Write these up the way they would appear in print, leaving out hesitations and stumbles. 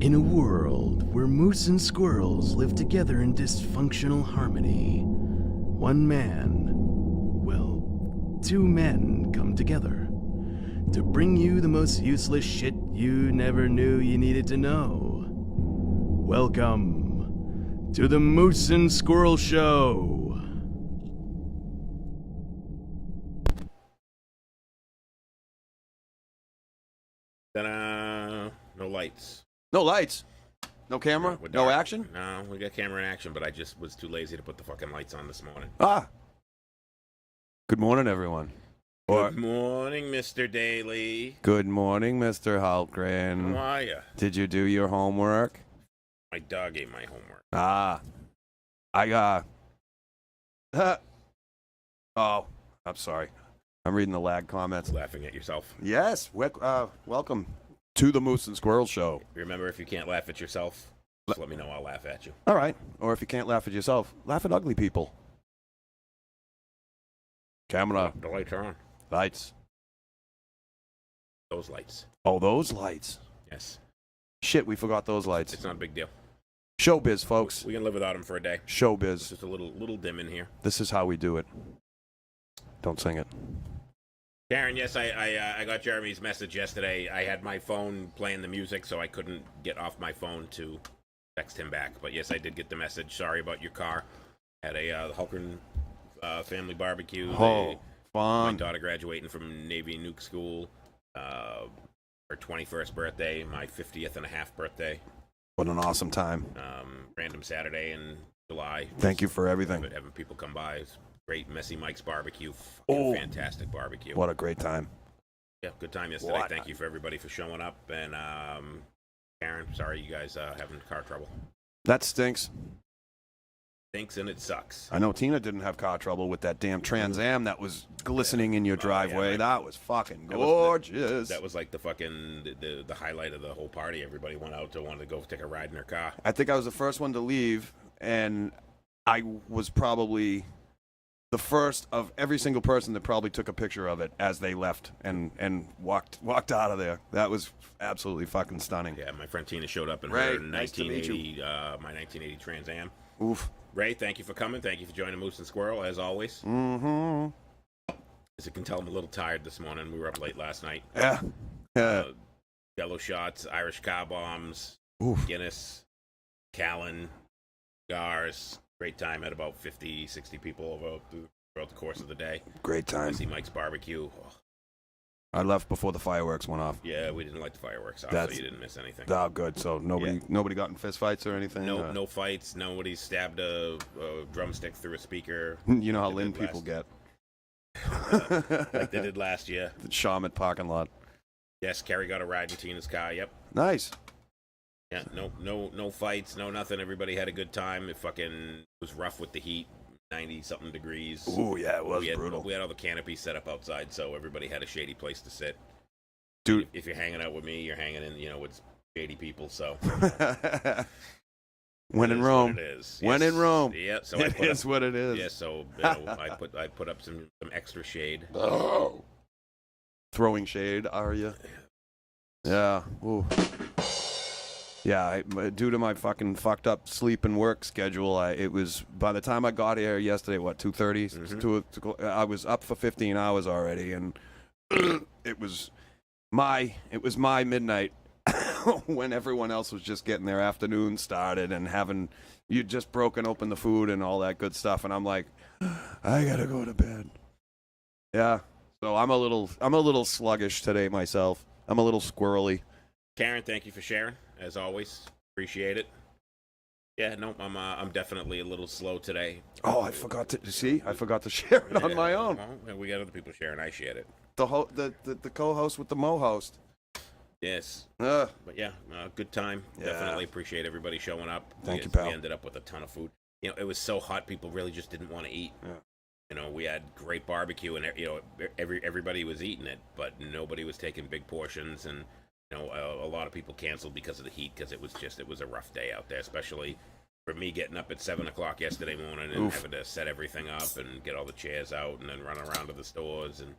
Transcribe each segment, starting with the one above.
In a world where moose and squirrels live together in dysfunctional harmony, one man, well, two men come together to bring you the most useless shit you never knew you needed to know. Welcome to the Moose and Squirrel Show. Ta-da! No lights. No lights. No camera? No action? No, we got camera in action, but I just was too lazy to put the fucking lights on this morning. Good morning, everyone. Good morning, Mr. Daly. Good morning, Mr. Halkgren. How are you? Did you do your homework? My dog ate my homework. Oh, I'm sorry. I'm reading the lag comments. Laughing at yourself. Yes. Welcome to the Moose and Squirrel Show. Remember, if you can't laugh at yourself, just let me know. I'll laugh at you. All right. Or if you can't laugh at yourself, laugh at ugly people. Camera. The lights are on. Lights. Those lights. Oh, those lights. Yes. Shit, we forgot those lights. It's not a big deal. Showbiz, folks. We can live without them for a day. Showbiz. It's just a little dim in here. This is how we do it. Don't sing it. Karen, yes, I got Jeremy's message yesterday. I had my phone playing the music, so I couldn't get off my phone to text him back. But yes, I did get the message. Sorry about your car. Had a Hulkern family barbecue. Oh, My fun. daughter graduating from Navy Nuke School. Her 21st birthday, my 50th and a half birthday. What an awesome time. Random Saturday in July. Thank you for everything. Having people come by. It's great. Messy Mike's barbecue. Fantastic barbecue. What a great time. Yeah, good time yesterday. Thank you for everybody for showing up. And Karen, sorry you guys having car trouble. That stinks. Stinks and it sucks. I know Tina didn't have car trouble with that damn Trans Am that was glistening in your driveway. That was fucking gorgeous. That was like the fucking the highlight of the whole party. Everybody went out to wanted to go take a ride in their car. I think I was the first one to leave, and I was probably the first of every single person that probably took a picture of it as they left and walked out of there. That was absolutely fucking stunning. Yeah, my friend Tina showed up in Ray, her nice to meet you. my 1980 Trans Am. Oof. Ray, thank you for coming. Thank you for joining Moose and Squirrel, as always. Mm-hmm. As you can tell, I'm a little tired this morning. We were up late last night. Yeah. Yellow shots, Irish car bombs, Oof. Guinness, Callan, cigars. Great time. Had about 50, 60 people throughout the course of the day. Great time. See Mike's barbecue. Oh. I left before the fireworks went off. Yeah, we didn't light the fireworks off, so you didn't miss anything. Oh, good. So nobody got in fist fights or anything? No fights. Nobody stabbed a drumstick through a speaker. You know how Lynn people get. Like they did last year. The Shawmut parking lot. Yes, Carrie got a ride in Tina's car. Yep. Nice. Yeah, no fights, no nothing. Everybody had a good time. It fucking was rough with the heat, 90-something degrees. Ooh, yeah, it was brutal. We had all the canopies set up outside, so everybody had a shady place to sit. Dude. If you're hanging out with me, you're hanging in, with shady people, so. When in Rome. It is. When in Rome. Yeah, so it is what it is. Yeah, so I put up some extra shade. Oh. Throwing shade, are you? Yeah. Ooh. Yeah, due to my fucking fucked up sleep and work schedule, it was by the time I got here yesterday, 2:30? Mm-hmm. I was up for 15 hours already, and it was my midnight when everyone else was just getting their afternoon started and you'd just broken open the food and all that good stuff, and I'm like, I gotta go to bed. Yeah, so I'm a little sluggish today myself. I'm a little squirrely. Karen, thank you for sharing, as always. Appreciate it. Yeah, no, I'm definitely a little slow today. Oh, I forgot to share it on my own. Well, we got other people sharing. I shared it. The co-host with the mo-host. Yes. But yeah, good time. Yeah. Definitely appreciate everybody showing up. Thank you, pal. We ended up with a ton of food. It was so hot, people really just didn't want to eat. Yeah. We had great barbecue, and everybody was eating it, but nobody was taking big portions, and a lot of people canceled because of the heat, because it was a rough day out there, especially for me getting up at 7 o'clock yesterday morning and having to set everything up and get all the chairs out and then run around to the stores. And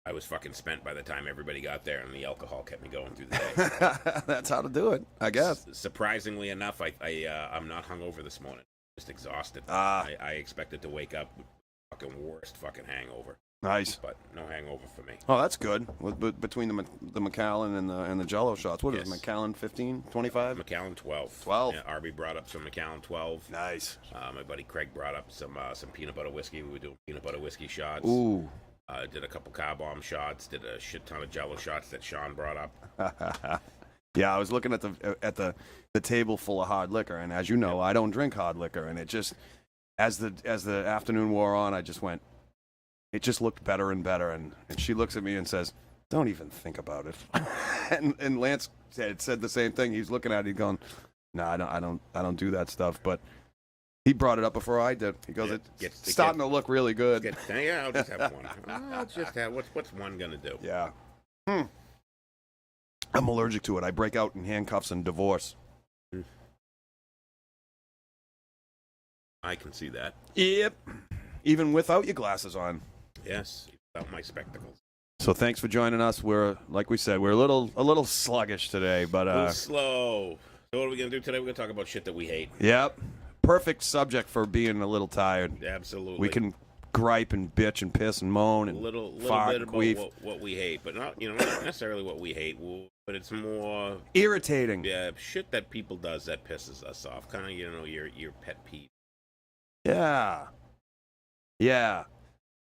I was fucking spent by the time everybody got there, and the alcohol kept me going through the day. That's how to do it, I guess. Surprisingly enough, I'm not hungover this morning. Just exhausted. I expected to wake up with fucking worst fucking hangover. Nice. But no hangover for me. Oh, that's good. Between the Macallan and the Jello shots, what is it, Macallan 15, 25? Macallan 12. 12. Yeah, Arby brought up some Macallan 12. Nice. My buddy Craig brought up some peanut butter whiskey. We were doing peanut butter whiskey shots. Ooh. Did a couple car bomb shots. Did a shit ton of Jello shots that Sean brought up. Yeah, I was looking at the table full of hard liquor, and as you know, I don't drink hard liquor, and it just as the afternoon wore on, I just went. It just looked better and better, and she looks at me and says, "Don't even think about it." and Lance said the same thing. He's looking at it, going, "No, I don't do that stuff." But he brought it up before I did. He goes, "It's starting to look really good." Yeah, I'll just have one. I'll just have what's one gonna do? Yeah. I'm allergic to it. I break out in handcuffs and divorce. I can see that. Yep. Even without your glasses on. Yes, without my spectacles. So thanks for joining us. We're, like we said, we're a little sluggish today, but a little slow. So what are we gonna do today? We're gonna talk about shit that we hate. Yep. Perfect subject for being a little tired. Absolutely. We can gripe and bitch and piss and moan and little fart bit and about queef. what we hate, but not not necessarily what we hate, but it's more irritating. Yeah, shit that people does that pisses us off. Kind of your pet peeve. Yeah. Yeah.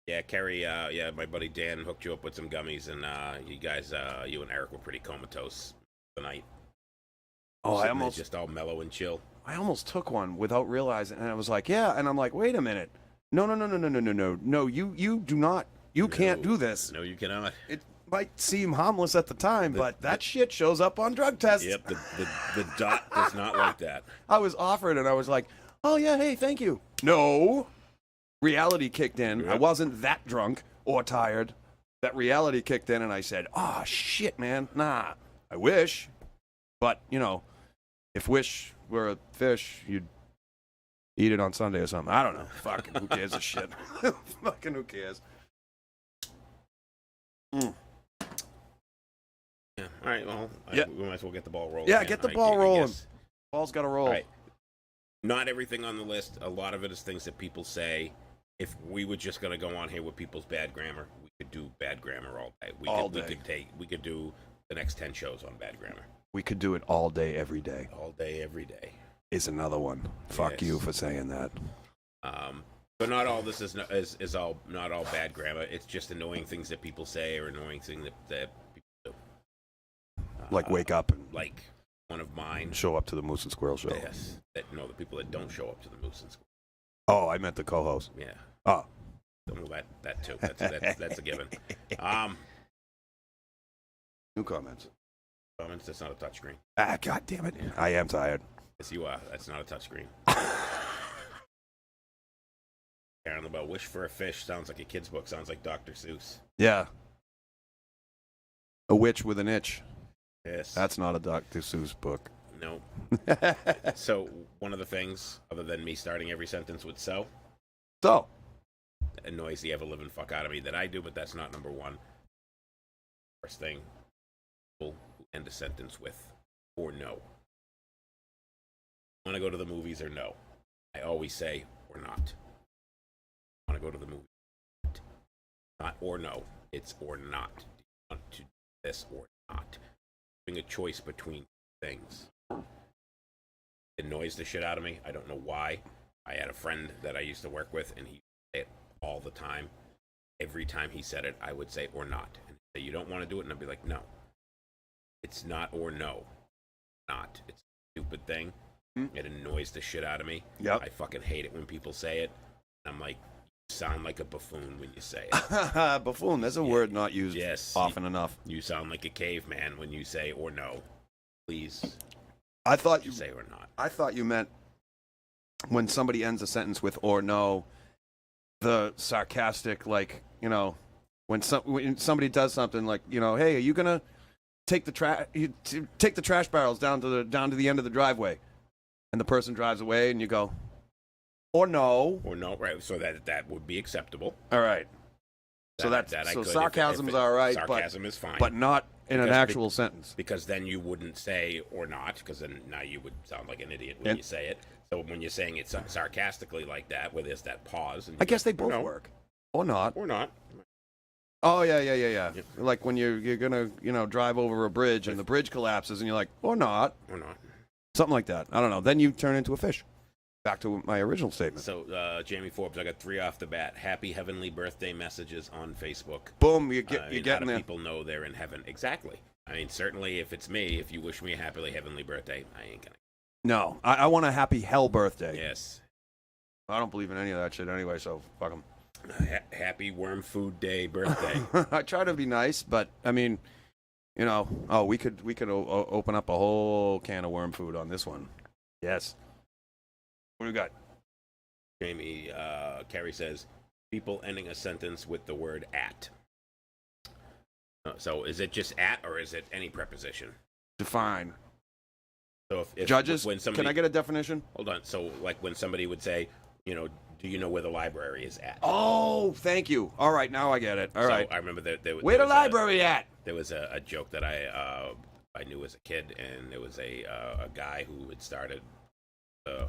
Yeah, Kerry, my buddy Dan hooked you up with some gummies, and you guys, you and Eric were pretty comatose tonight. Oh, I almost just all mellow and chill. I almost took one without realizing, and I was like, yeah, and I'm like, wait a minute, no, you do not, you can't do this. No, you cannot. It might seem harmless at the time, but that shit shows up on drug tests. Yep, the dot does not like that. I was offered, and I was like, oh yeah, hey, thank you. No. Reality kicked in. Yep. I wasn't that drunk or tired. That reality kicked in, and I said, oh, shit, man. Nah, I wish. But, if wish were a fish, you'd eat it on Sunday or something. I don't know. Fucking who cares a shit? Fucking who cares? Yeah. All right, well, we might as well get the ball rolling. Yeah, get the ball rolling. Guess. Ball's got to roll. All right. Not everything on the list. A lot of it is things that people say. If we were just going to go on here with people's bad grammar, we could do bad grammar all day. We could do the next 10 shows on bad grammar. We could do it all day, every day. All day, every day. Is another one. Fuck you for saying that. But not all this is not all bad grammar. It's just annoying things that people say or annoying things that people do. Like wake up and like one of mine. Show up to the Moose and Squirrel show. Yes. The people that don't show up to the Moose and Squirrel. Oh, I meant the co-host. Yeah. Oh. Well, that too. That's a given. New comments. Comments. That's not a touchscreen. Ah, god damn it! I am tired. Yes, you are. That's not a touchscreen. Karen about wish for a fish sounds like a kid's book. Sounds like Dr. Seuss. Yeah. A witch with an itch. Yes. That's not a Dr. Seuss book. No. So one of the things, other than me starting every sentence with so annoys the ever-living fuck out of me that I do, but that's not number one. First thing, people who end a sentence with or no. Want to go to the movies or no? I always say or not. Want to go to the movies? Not or no. It's or not. Do you want to do this or not? Having a choice between things. It annoys the shit out of me. I don't know why. I had a friend that I used to work with, and he said it all the time. Every time he said it, I would say or not. And he'd say, you don't want to do it? And I'd be like, no. It's not or no. Not. It's a stupid thing. It annoys the shit out of me. Yep. I fucking hate it when people say it. And I'm like, you sound like a buffoon when you say it. Buffoon, that's a word not used often enough. You sound like a caveman when you say or no. Please. I thought you say or not. I thought you meant when somebody ends a sentence with or no, the sarcastic, like, when somebody does something like, hey, are you gonna take the trash barrels down to the end of the driveway, and the person drives away, and you go, or no, right? So that would be acceptable. All right. So That that's I so could, sarcasm's if all right, sarcasm is fine. but not in an Because actual sentence. because then you wouldn't say or not, because then now you would sound like an idiot when you say it. So when you're saying it sarcastically like that, where there's that pause, and I guess they go, both no, work, or not. or not. Oh yeah. Yep. Like when you're gonna drive over a bridge and the bridge collapses and you're like, or not, something like that. I don't know. Then you turn into a fish. Back to my original statement. So Jamie Forbes, I got 3 off the bat. Happy heavenly birthday messages on Facebook. Boom, you're How getting do there. people know they're in heaven? Exactly. I mean, certainly if it's me, if you wish me a happy heavenly birthday, I ain't gonna. No, I want a happy hell birthday. Yes. I don't believe in any of that shit anyway, so fuck them. Happy Worm Food Day birthday. I try to be nice, but I mean, we could open up a whole can of worm food on this one. Yes. What do we got? Jamie, Carrie says, people ending a sentence with the word at. So is it just at, or is it any preposition? Define. So if Judges, when somebody, can I get a definition? Hold on. So like when somebody would say, do you know where the library is at? Oh, thank you. All right, now I get it. All right. I remember that Where the library at? There was a joke that I knew as a kid, and there was a guy who had started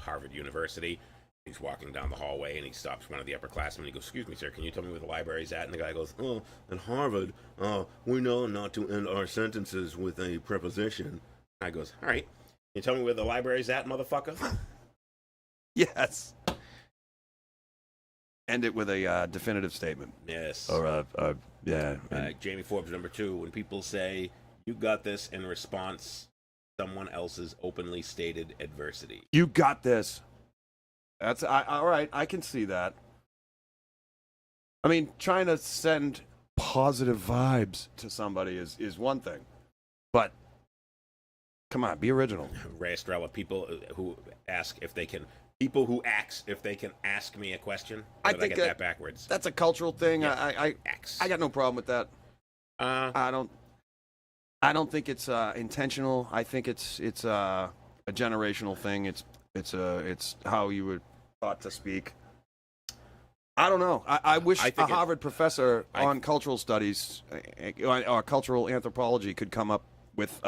Harvard University. He's walking down the hallway, and he stops one of the upperclassmen. He goes, "Excuse me, sir, can you tell me where the library's at?" And the guy goes, "Oh, at Harvard, we know not to end our sentences with a preposition." And I goes, "All right, can you tell me where the library's at, motherfucker?" Yes. End it with a definitive statement. Yes. Or yeah. Jamie Forbes, number 2. When people say, "You got this," in response, someone else's openly stated adversity. You got this. That's all right. I can see that. I mean, trying to send positive vibes to somebody is one thing, but come on, be original. Ray Estrella, people who ask if they can. People who ask if they can ask me a question. I think think I get that backwards. That's a cultural thing. Yeah. I got no problem with that. I don't think it's intentional. I think it's a generational thing. It's how you were taught to speak. I don't know. I wish a Harvard professor on cultural studies or cultural anthropology could come up with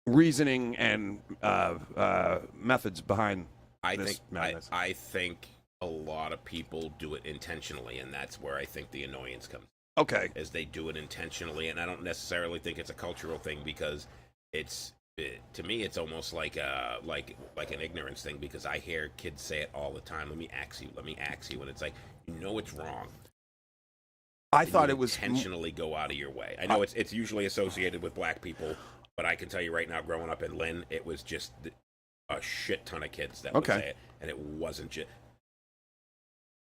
reasoning and methods behind this madness. I think a lot of people do it intentionally, and that's where I think the annoyance comes. Okay. Is they do it intentionally, and I don't necessarily think it's a cultural thing, because to me it's almost like an ignorance thing, because I hear kids say it all the time. Let me ask you, and it's like, it's wrong. I thought it was intentionally go out of your way. I know it's usually associated with black people, but I can tell you right now, growing up in Lynn, it was just a shit ton of kids that would say it, and it wasn't just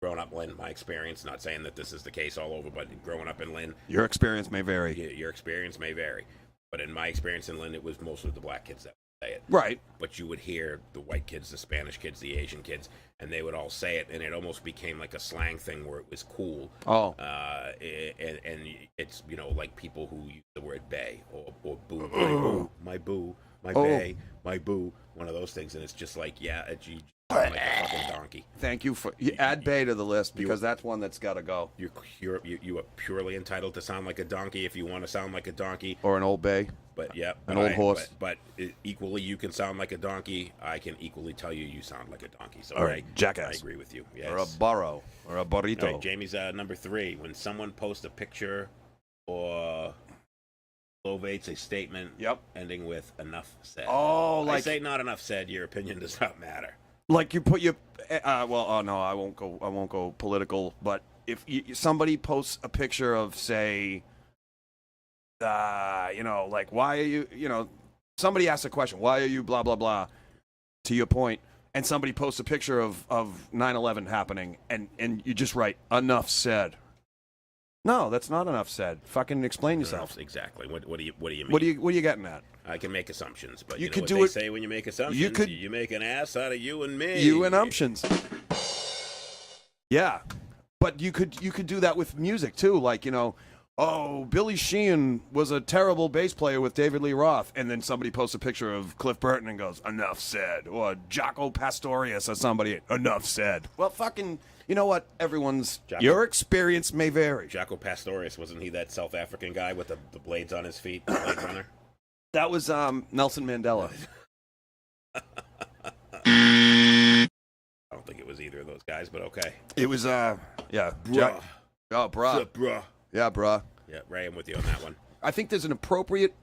growing up in Lynn. My experience, not saying that this is the case all over, but growing up in Lynn, your experience may vary. Your experience may vary, but in my experience in Lynn, it was mostly the black kids that would say it. Right. But you would hear the white kids, the Spanish kids, the Asian kids, and they would all say it, and it almost became like a slang thing where it was cool. Oh. And it's, like people who use the word bae or boo, my boo, my bae, my boo, one of those things, and it's just like, you sound like a fucking donkey. Thank you for add bae to the list, because that's one that's got to go. You are purely entitled to sound like a donkey if you want to sound like a donkey, or an old bae. But yeah, an old horse. But equally, you can sound like a donkey. I can equally tell you sound like a donkey. So all right, jackass. I agree with you. Yes. Or a burro, or a burrito. All right, Jamie's number 3. When someone posts a picture or lovates a statement, ending with "enough said." Oh, like I say, not enough said. Your opinion does not matter. Like you put your no, I won't go political. But if somebody posts a picture of, say, like, why are you, somebody asks a question, why are you blah blah blah, to your point, and somebody posts a picture of 9/11 happening, and you just write "enough said." No, that's not enough said. Fucking explain yourself. Exactly. What do you mean? What are you getting at? I can make assumptions, but you know could what do they it. Say when you make assumptions, you make an ass out of you and me. You and umptions. Yeah, but you could do that with music too. Like, oh, Billy Sheehan was a terrible bass player with David Lee Roth, and then somebody posts a picture of Cliff Burton and goes, enough said. Or Jaco Pastorius or somebody, enough said. Well, fucking, you know what? Your experience may vary. Jaco Pastorius, wasn't he that South African guy with the blades on his feet, the Blade Runner? That was Nelson Mandela. I don't think it was either of those guys, but okay. It was, yeah. Bruh. Oh, bruh. What's up, bruh? Yeah, bruh. Yeah, Ray, I'm with you on that one. I think there's an appropriate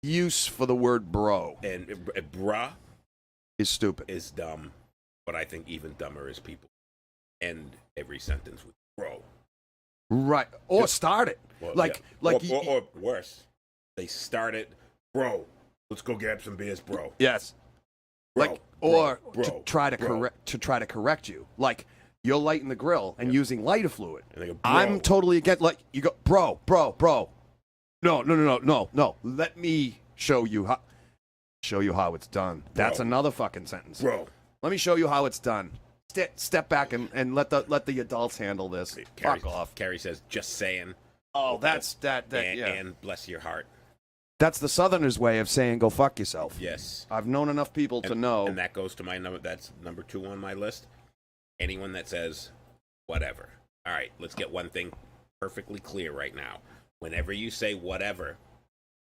use for the word bro. And bruh Is stupid. is dumb, but I think even dumber is people end every sentence with bro. Right. Or start it. Well, like, yeah. like, or worse, they start it, bro. Let's go grab some beers, bro. yes. Bro, Like, or bro, to try to bro. correct you. Like, you're lighting the grill and using lighter fluid. And they go, bro. I'm totally against. Like, you go, bro. No. Let me show you how it's done. That's another fucking sentence. Bro. Let me show you how it's done. Step back and let the adults handle this. Fuck off. Carrie says, just saying. Oh, that's that. And, Yeah. and bless your heart. That's the Southerners' way of saying go fuck yourself. Yes. I've known enough people to know. And that goes to my number. That's number 2 on my list. Anyone that says whatever. All right, let's get one thing perfectly clear right now. Whenever you say whatever,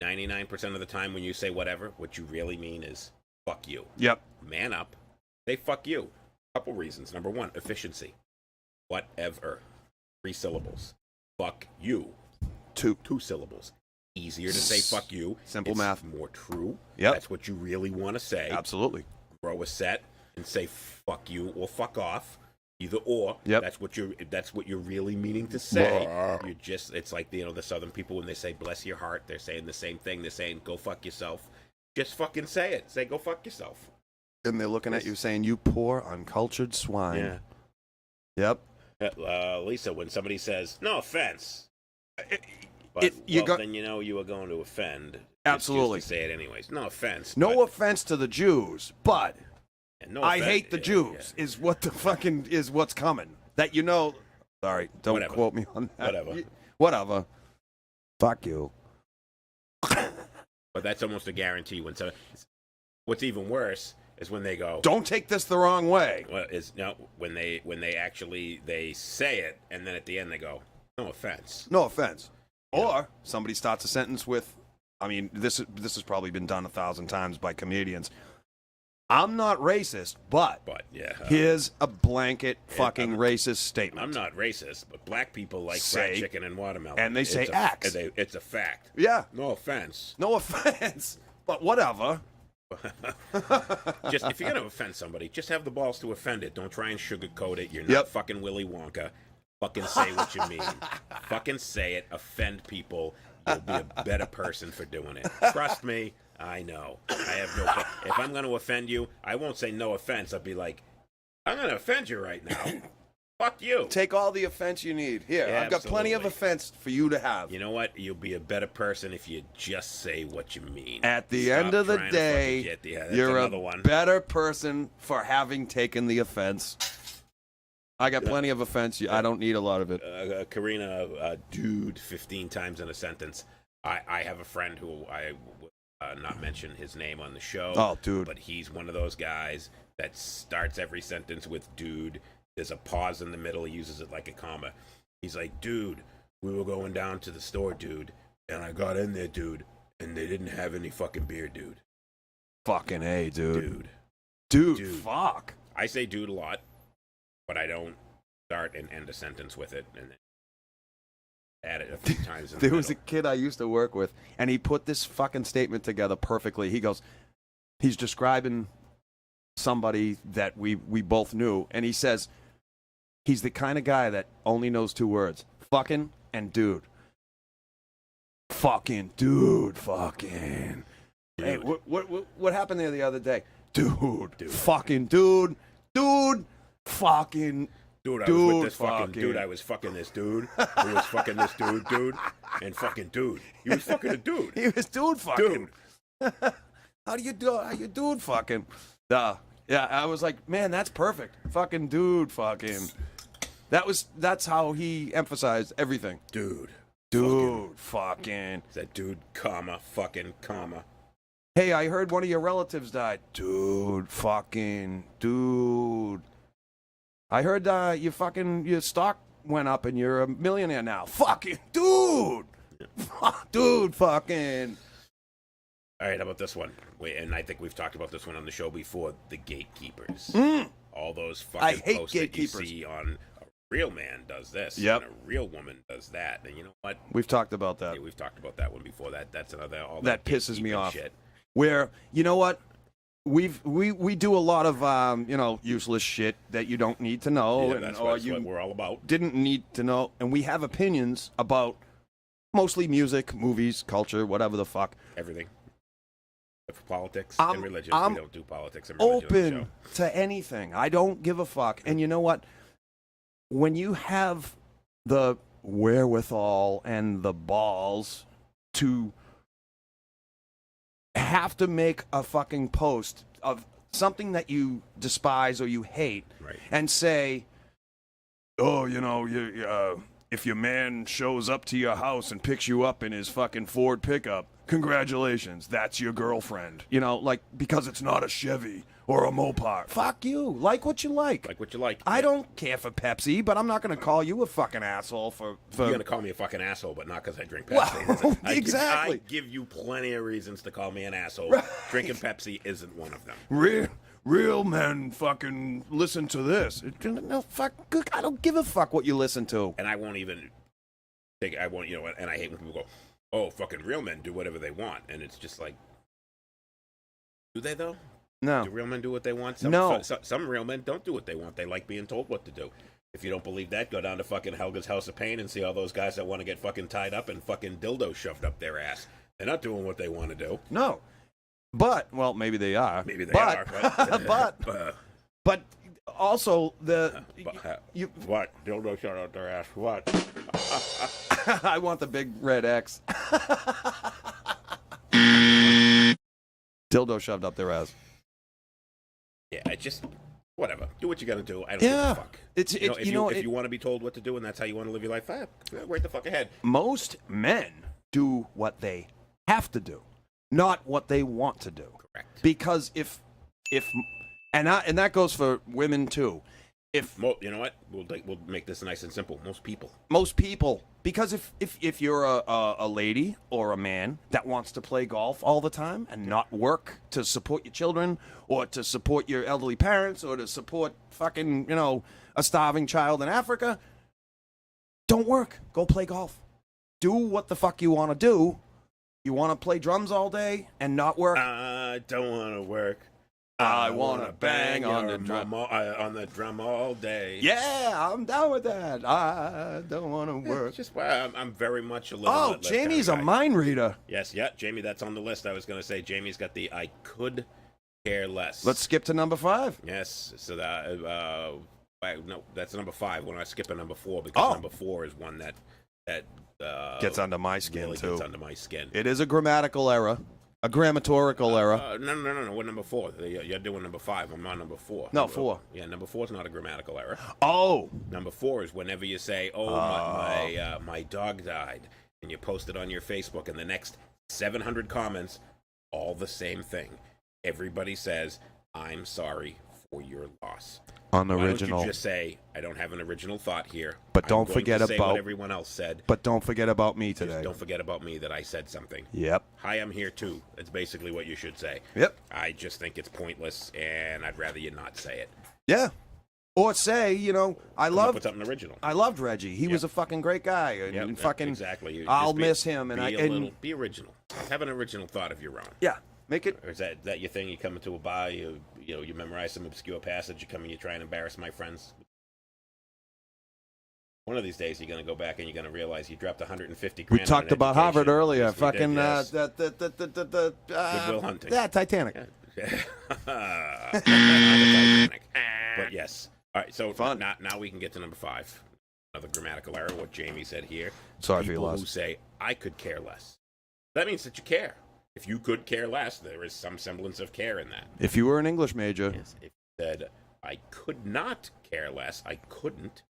99% of the time when you say whatever, what you really mean is fuck you. Yep. Man up. Say fuck you. Couple reasons. Number 1, efficiency. Whatever. 3 syllables. Fuck you. 2 syllables. Easier to say fuck you. Simple It's math. More true. Yep. That's what you really want to say. Absolutely. Grow a set and say fuck you or fuck off. Either or. Yep. That's what you're really meaning to say. You're just it's like the Southern people when they say bless your heart, they're saying the same thing. They're saying go fuck yourself. Just fucking say it. Say go fuck yourself. And they're looking at you saying, you poor, uncultured swine. Yeah. Yep. Lisa, when somebody says, no offense. Then you are going to offend. Absolutely. Just to say it anyways. No offense. No offense to the Jews, but I hate the yeah, Jews is what the fucking is what's coming. That sorry, don't Whatever. quote me on that. Whatever. Fuck you. But that's almost a guarantee. What's even worse is when they go, Don't take this the wrong way. when they actually they say it and then at the end they go, no offense. No offense. Or somebody starts a sentence with, I mean, this has probably been done 1,000 times by comedians. I'm not racist, but yeah, here's a blanket fucking racist statement. I'm not racist, but black people like fried chicken and watermelon. And they say X. It's a fact. Yeah. No offense. No offense, but whatever. Just if you're gonna offend somebody, just have the balls to offend it. Don't try and sugarcoat it. You're not fucking Willy Wonka. Fucking say what you mean. Fucking say it. Offend people. You'll be a better person for doing it. Trust me. I know. I have no. If I'm going to offend you, I won't say no offense. I'll be like, I'm going to offend you right now. Fuck you. Take all the offense you need. Here, Yeah, I've got plenty of absolutely. offense for you to have. You know what? You'll be a better person if you just say what you mean. At the Stop end of the trying to day, fucking get that's you're another a one. better person for having taken the offense. I got plenty of offense. I don't need a lot of it. Karina, dude, 15 times in a sentence. I have a friend who I will not mention his name on the show. Oh, dude. But he's one of those guys that starts every sentence with dude. There's a pause in the middle. He uses it like a comma. He's like, dude, we were going down to the store, dude. And I got in there, dude. And they didn't have any fucking beer, dude. Fucking A, dude. Dude. Dude, fuck. I say dude a lot, but I don't start and end a sentence with it and then add it a few times. There was a kid I used to work with, and he put this fucking statement together perfectly. He goes, he's describing somebody that we both knew, and he says, he's the kind of guy that only knows 2 words, fucking and dude. Fucking dude, fucking. Dude. Hey, what happened there the other day? Dude. Fucking dude, fucking. Dude, I was with this fucking dude. I was fucking this dude. Who was fucking this dude, and fucking dude. He was fucking a dude. He was dude fucking. Dude. How do you do? How you dude fucking? Yeah, I was like, man, that's perfect. Fucking dude fucking. That's how he emphasized everything. Dude. Dude, fucking. Said dude, comma, fucking, comma. Hey, I heard one of your relatives died. Dude, fucking, dude. I heard your stock went up and you're a millionaire now. Fucking, dude. Dude, fucking. All right, how about this one? And I think we've talked about this one on the show before. The gatekeepers. All those I fucking hate posts gatekeepers. that you see on a real man does this. Yep. And a real woman does that. And you know what? We've talked about that. Yeah, we've talked about that one before. That's another. All That pisses me gatekeeping off. Shit. Where, you know what? We do a lot of useless shit that you don't need to know, Yeah, that's what we're all about. didn't need to know, and we have opinions about mostly music, movies, culture, whatever the fuck. Everything. For politics I'm- and religion. I'm We don't do politics and religion on the Open to anything. I don't give a fuck. And you know what? When you have the wherewithal and the balls to have to make a fucking post of something that you despise or you hate, Right. and say, oh, if your man shows up to your house and picks you up in his fucking Ford pickup, congratulations, that's your girlfriend. Because it's not a Chevy or a Mopar. Fuck you. Like what you like. Like what you like. I don't care for Pepsi, but I'm not going to call you a fucking asshole for... You're going to call me a fucking asshole, but not because I drink Well, Pepsi. exactly. I give you plenty of reasons to call me an asshole. Right. Drinking Pepsi isn't one of them. Real men fucking listen to this. No, fuck. I don't give a fuck what you listen to. And I won't even and I hate when people go, oh, fucking real men do whatever they want. And it's just like, do they though? No. Do real men do what they want? No. Some real men don't do what they want. They like being told what to do. If you don't believe that, go down to fucking Helga's House of Pain and see all those guys that want to get fucking tied up and fucking dildos shoved up their ass. They're not doing what they want to do. No. But, well, maybe they are. Maybe they are. But also, what? Dildo shoved up their ass. What? I want the big red X. Dildo shoved up their ass. Yeah, I just... Whatever. Do what you gotta do. I don't give a fuck. If you want to be told what to do and that's how you want to live your life, right the fuck ahead. Most men do what they have to do, not what they want to do. Correct. Because and that goes for women too. You know what? We'll make this nice and simple. Most people, because if you're a lady or a man that wants to play golf all the time and not work to support your children or to support your elderly parents or to support fucking, a starving child in Africa, don't work. Go play golf. Do what the fuck you want to do. You want to play drums all day and not work? I don't want to work. I want to bang on the drum all day. Yeah, I'm down with that. I don't want to work. It's just why I'm very much a little. Oh, Jamie's a mind reader. Yes, yeah, Jamie, that's on the list. I was going to say Jamie's got the I could care less. Let's skip to number 5. Yes, so that no, that's number 5. When I skip a number 4 because number 4 is one that gets under my skin really too. Gets under my skin. It is a grammatical error. A grammatorical error. No. What number 4? You're doing number 5. I'm on number 4. No, 4. Yeah, number 4 is not a grammatical error. Oh. Number 4 is whenever you say, my dog died, and you post it on your Facebook, and the next 700 comments, all the same thing. Everybody says, I'm sorry for your loss. Unoriginal. Why don't you just say, I don't have an original thought here. But don't I'm going forget to say about what everyone else said. But don't forget about me Just today. don't forget about me that I said something. Yep. Hi, I'm here too. That's basically what you should say. Yep. I just think it's pointless, and I'd rather you not say it. Yeah. Or say, I Put something original. I loved Reggie. He was a fucking great guy. And fucking exactly. I'll miss him. And be original. Have an original thought of your own. Yeah. Make it. Or is that your thing? You come into a bar, you memorize some obscure passage, you come and you try and embarrass my friends. One of these days, you're going to go back and you're going to realize you dropped 150 grand. We talked about Harvard earlier. Yes, fucking yes. Goodwill Hunting. Yeah, Titanic. Titanic. But yes. All right. So Fun. Now we can get to number 5. Another grammatical error. What Jamie said here. Sorry for your People loss. who say I could care less. That means that you care. If you could care less, there is some semblance of care in that. If you were an English major. Yes. If you said I could not care less, I couldn't.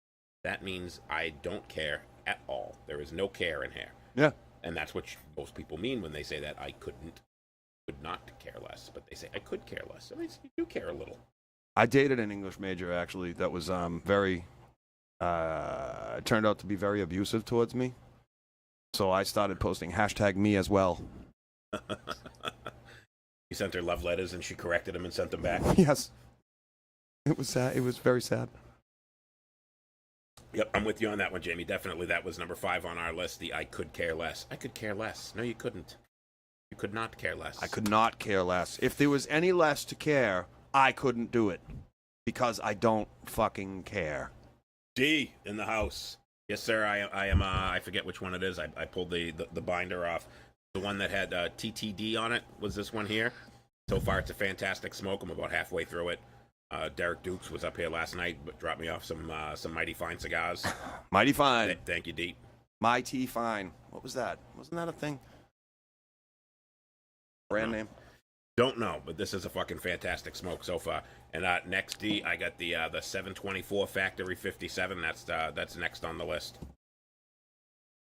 That means I don't care at all. There is no care in here. Yeah. And that's what most people mean when they say that I could not care less. But they say I could care less. I mean, you do care a little. I dated an English major, actually, that was very, turned out to be very abusive towards me. So I started posting #me as well. You sent her love letters and she corrected them and sent them back? Yes. It was sad. It was very sad. Yep, I'm with you on that one, Jamie. Definitely that was number 5 on our list, the I could care less. I could care less. No, you couldn't. You could not care less. I could not care less. If there was any less to care, I couldn't do it. Because I don't fucking care. D in the house. Yes, sir. I am. I forget which one it is. I pulled the binder off. The one that had TTD on it was this one here. So far, it's a fantastic smoke. I'm about halfway through it. Derek Dukes was up here last night, but dropped me off some Mighty Fine cigars. Mighty Fine. Thank you, D. Mighty Fine. What was that? Wasn't that a thing? Brand name? Don't know, but this is a fucking fantastic smoke so far. And next, D, I got the 724 Factory 57. That's next on the list.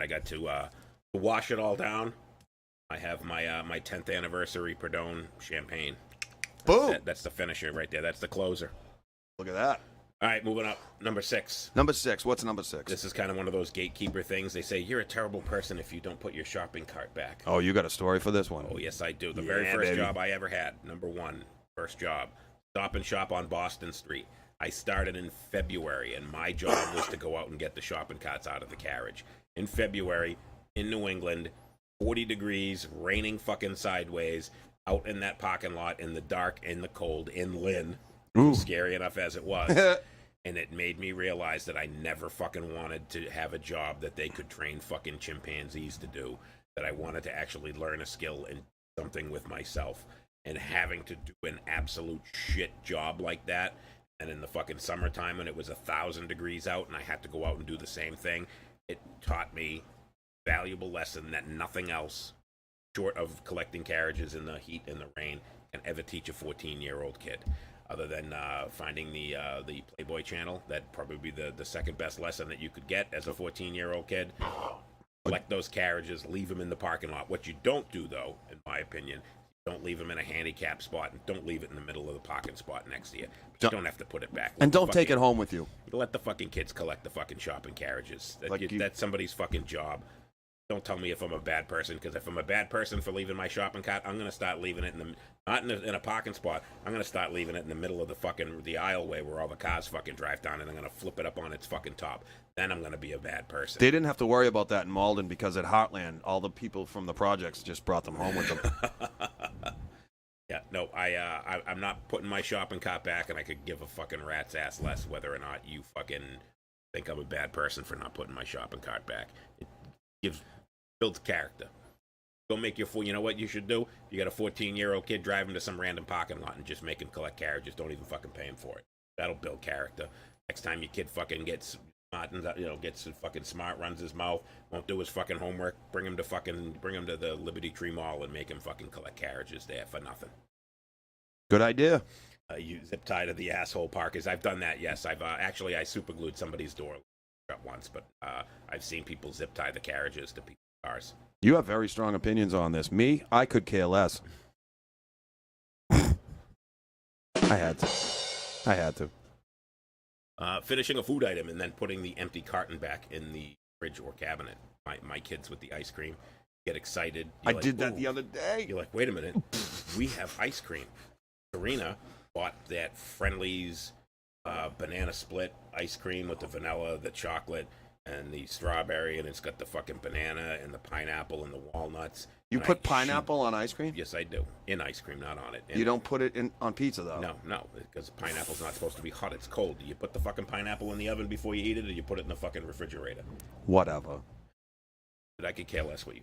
I got to wash it all down. I have my 10th anniversary Perdone champagne. Boom! That's the finisher right there. That's the closer. Look at that. All right, moving up. Number 6. Number 6. What's number 6? This is kind of one of those gatekeeper things. They say, you're a terrible person if you don't put your shopping cart back. Oh, you got a story for this one. Oh, yes, I do. The very first job I ever had, number 1, first job, Stop and Shop on Boston Street. I started in February, and my job was to go out and get the shopping carts out of the carriage. In February, in New England, 40 degrees, raining fucking sideways, out in that parking lot in the dark, in the cold, in Lynn. Ooh. Scary enough as it was. And it made me realize that I never fucking wanted to have a job that they could train fucking chimpanzees to do. That I wanted to actually learn a skill and something with myself. And having to do an absolute shit job like that, and in the fucking summertime when it was 1,000 degrees out and I had to go out and do the same thing, it taught me a valuable lesson that nothing else, short of collecting carriages in the heat and the rain, can ever teach a 14-year-old kid. Other than finding the Playboy channel, that'd probably be the second best lesson that you could get as a 14-year-old kid. Collect those carriages, leave them in the parking lot. What you don't do, though, in my opinion, don't leave them in a handicap spot, and don't leave it in the middle of the parking spot next to you. But you don't have to put it back. And don't take it home with you. Let the fucking kids collect the fucking shopping carriages. Like That's somebody's fucking job. Don't tell me if I'm a bad person, because if I'm a bad person for leaving my shopping cart, I'm gonna start leaving it not in a parking spot. I'm gonna start leaving it in the middle of the aisleway where all the cars fucking drive down, and I'm gonna flip it up on its fucking top. Then I'm gonna be a bad person. They didn't have to worry about that in Malden because at Heartland, all the people from the projects just brought them home with them. Yeah, no, I'm not putting my shopping cart back, and I could give a fucking rat's ass less whether or not you fucking think I'm a bad person for not putting my shopping cart back. It builds character. Don't make your fool. You know what you should do? You got a 14-year-old kid driving to some random parking lot and just make him collect carriages. Don't even fucking pay him for it. That'll build character. Next time your kid fucking gets smart, gets fucking smart, runs his mouth, won't do his fucking homework, bring him to the Liberty Tree Mall and make him fucking collect carriages there for nothing. Good idea. You zip tie to the asshole parkers. I've done that. Yes, I super glued somebody's door shut once, but I've seen people zip tie the carriages to people's cars. You have very strong opinions on this. Me, I could care less. I had to. Finishing a food item and then putting the empty carton back in the fridge or cabinet. My kids with the ice cream get excited. I did that the other day. You're like, wait a minute, we have ice cream. Karina bought that Friendly's banana split ice cream with the vanilla, the chocolate, and the strawberry, and it's got the fucking banana and the pineapple and the walnuts. You put pineapple on ice cream? Yes, I do. In ice cream, not on it. You don't put it on pizza, though? No, because pineapple's not supposed to be hot. It's cold. Do you put the fucking pineapple in the oven before you eat it, or you put it in the fucking refrigerator? Whatever. I could care less what you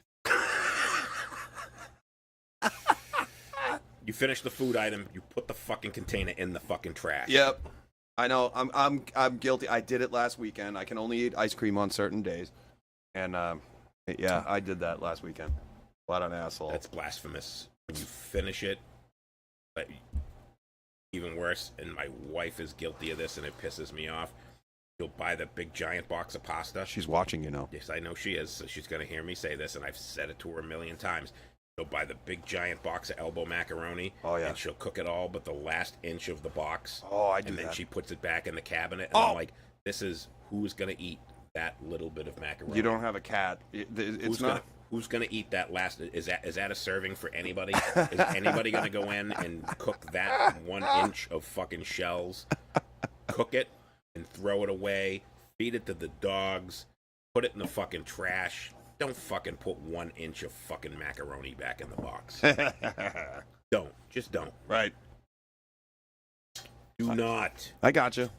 You finish the food item, you put the fucking container in the fucking trash. Yep. I know. I'm guilty. I did it last weekend. I can only eat ice cream on certain days. And yeah, I did that last weekend. What an asshole. That's blasphemous. When you finish it, even worse, and my wife is guilty of this and it pisses me off. She'll buy the big giant box of pasta. She's watching, you know. Yes, I know she is. So she's gonna hear me say this, and I've said it to her a million times. She'll buy the big giant box of elbow macaroni. Oh, yeah. And she'll cook it all, but the last inch of the box. Oh, I do And then that. she puts it back in the cabinet, and I'm like, this is who's gonna eat that little bit of macaroni. You don't have a cat. It's not. Who's gonna eat that last? Is that a serving for anybody? Is anybody gonna go in and cook that 1 inch of fucking shells, cook it, and throw it away? Feed it to the dogs. Put it in the fucking trash. Don't fucking put 1 inch of fucking macaroni back in the box. Don't. Just don't. Right. Do not. I got you.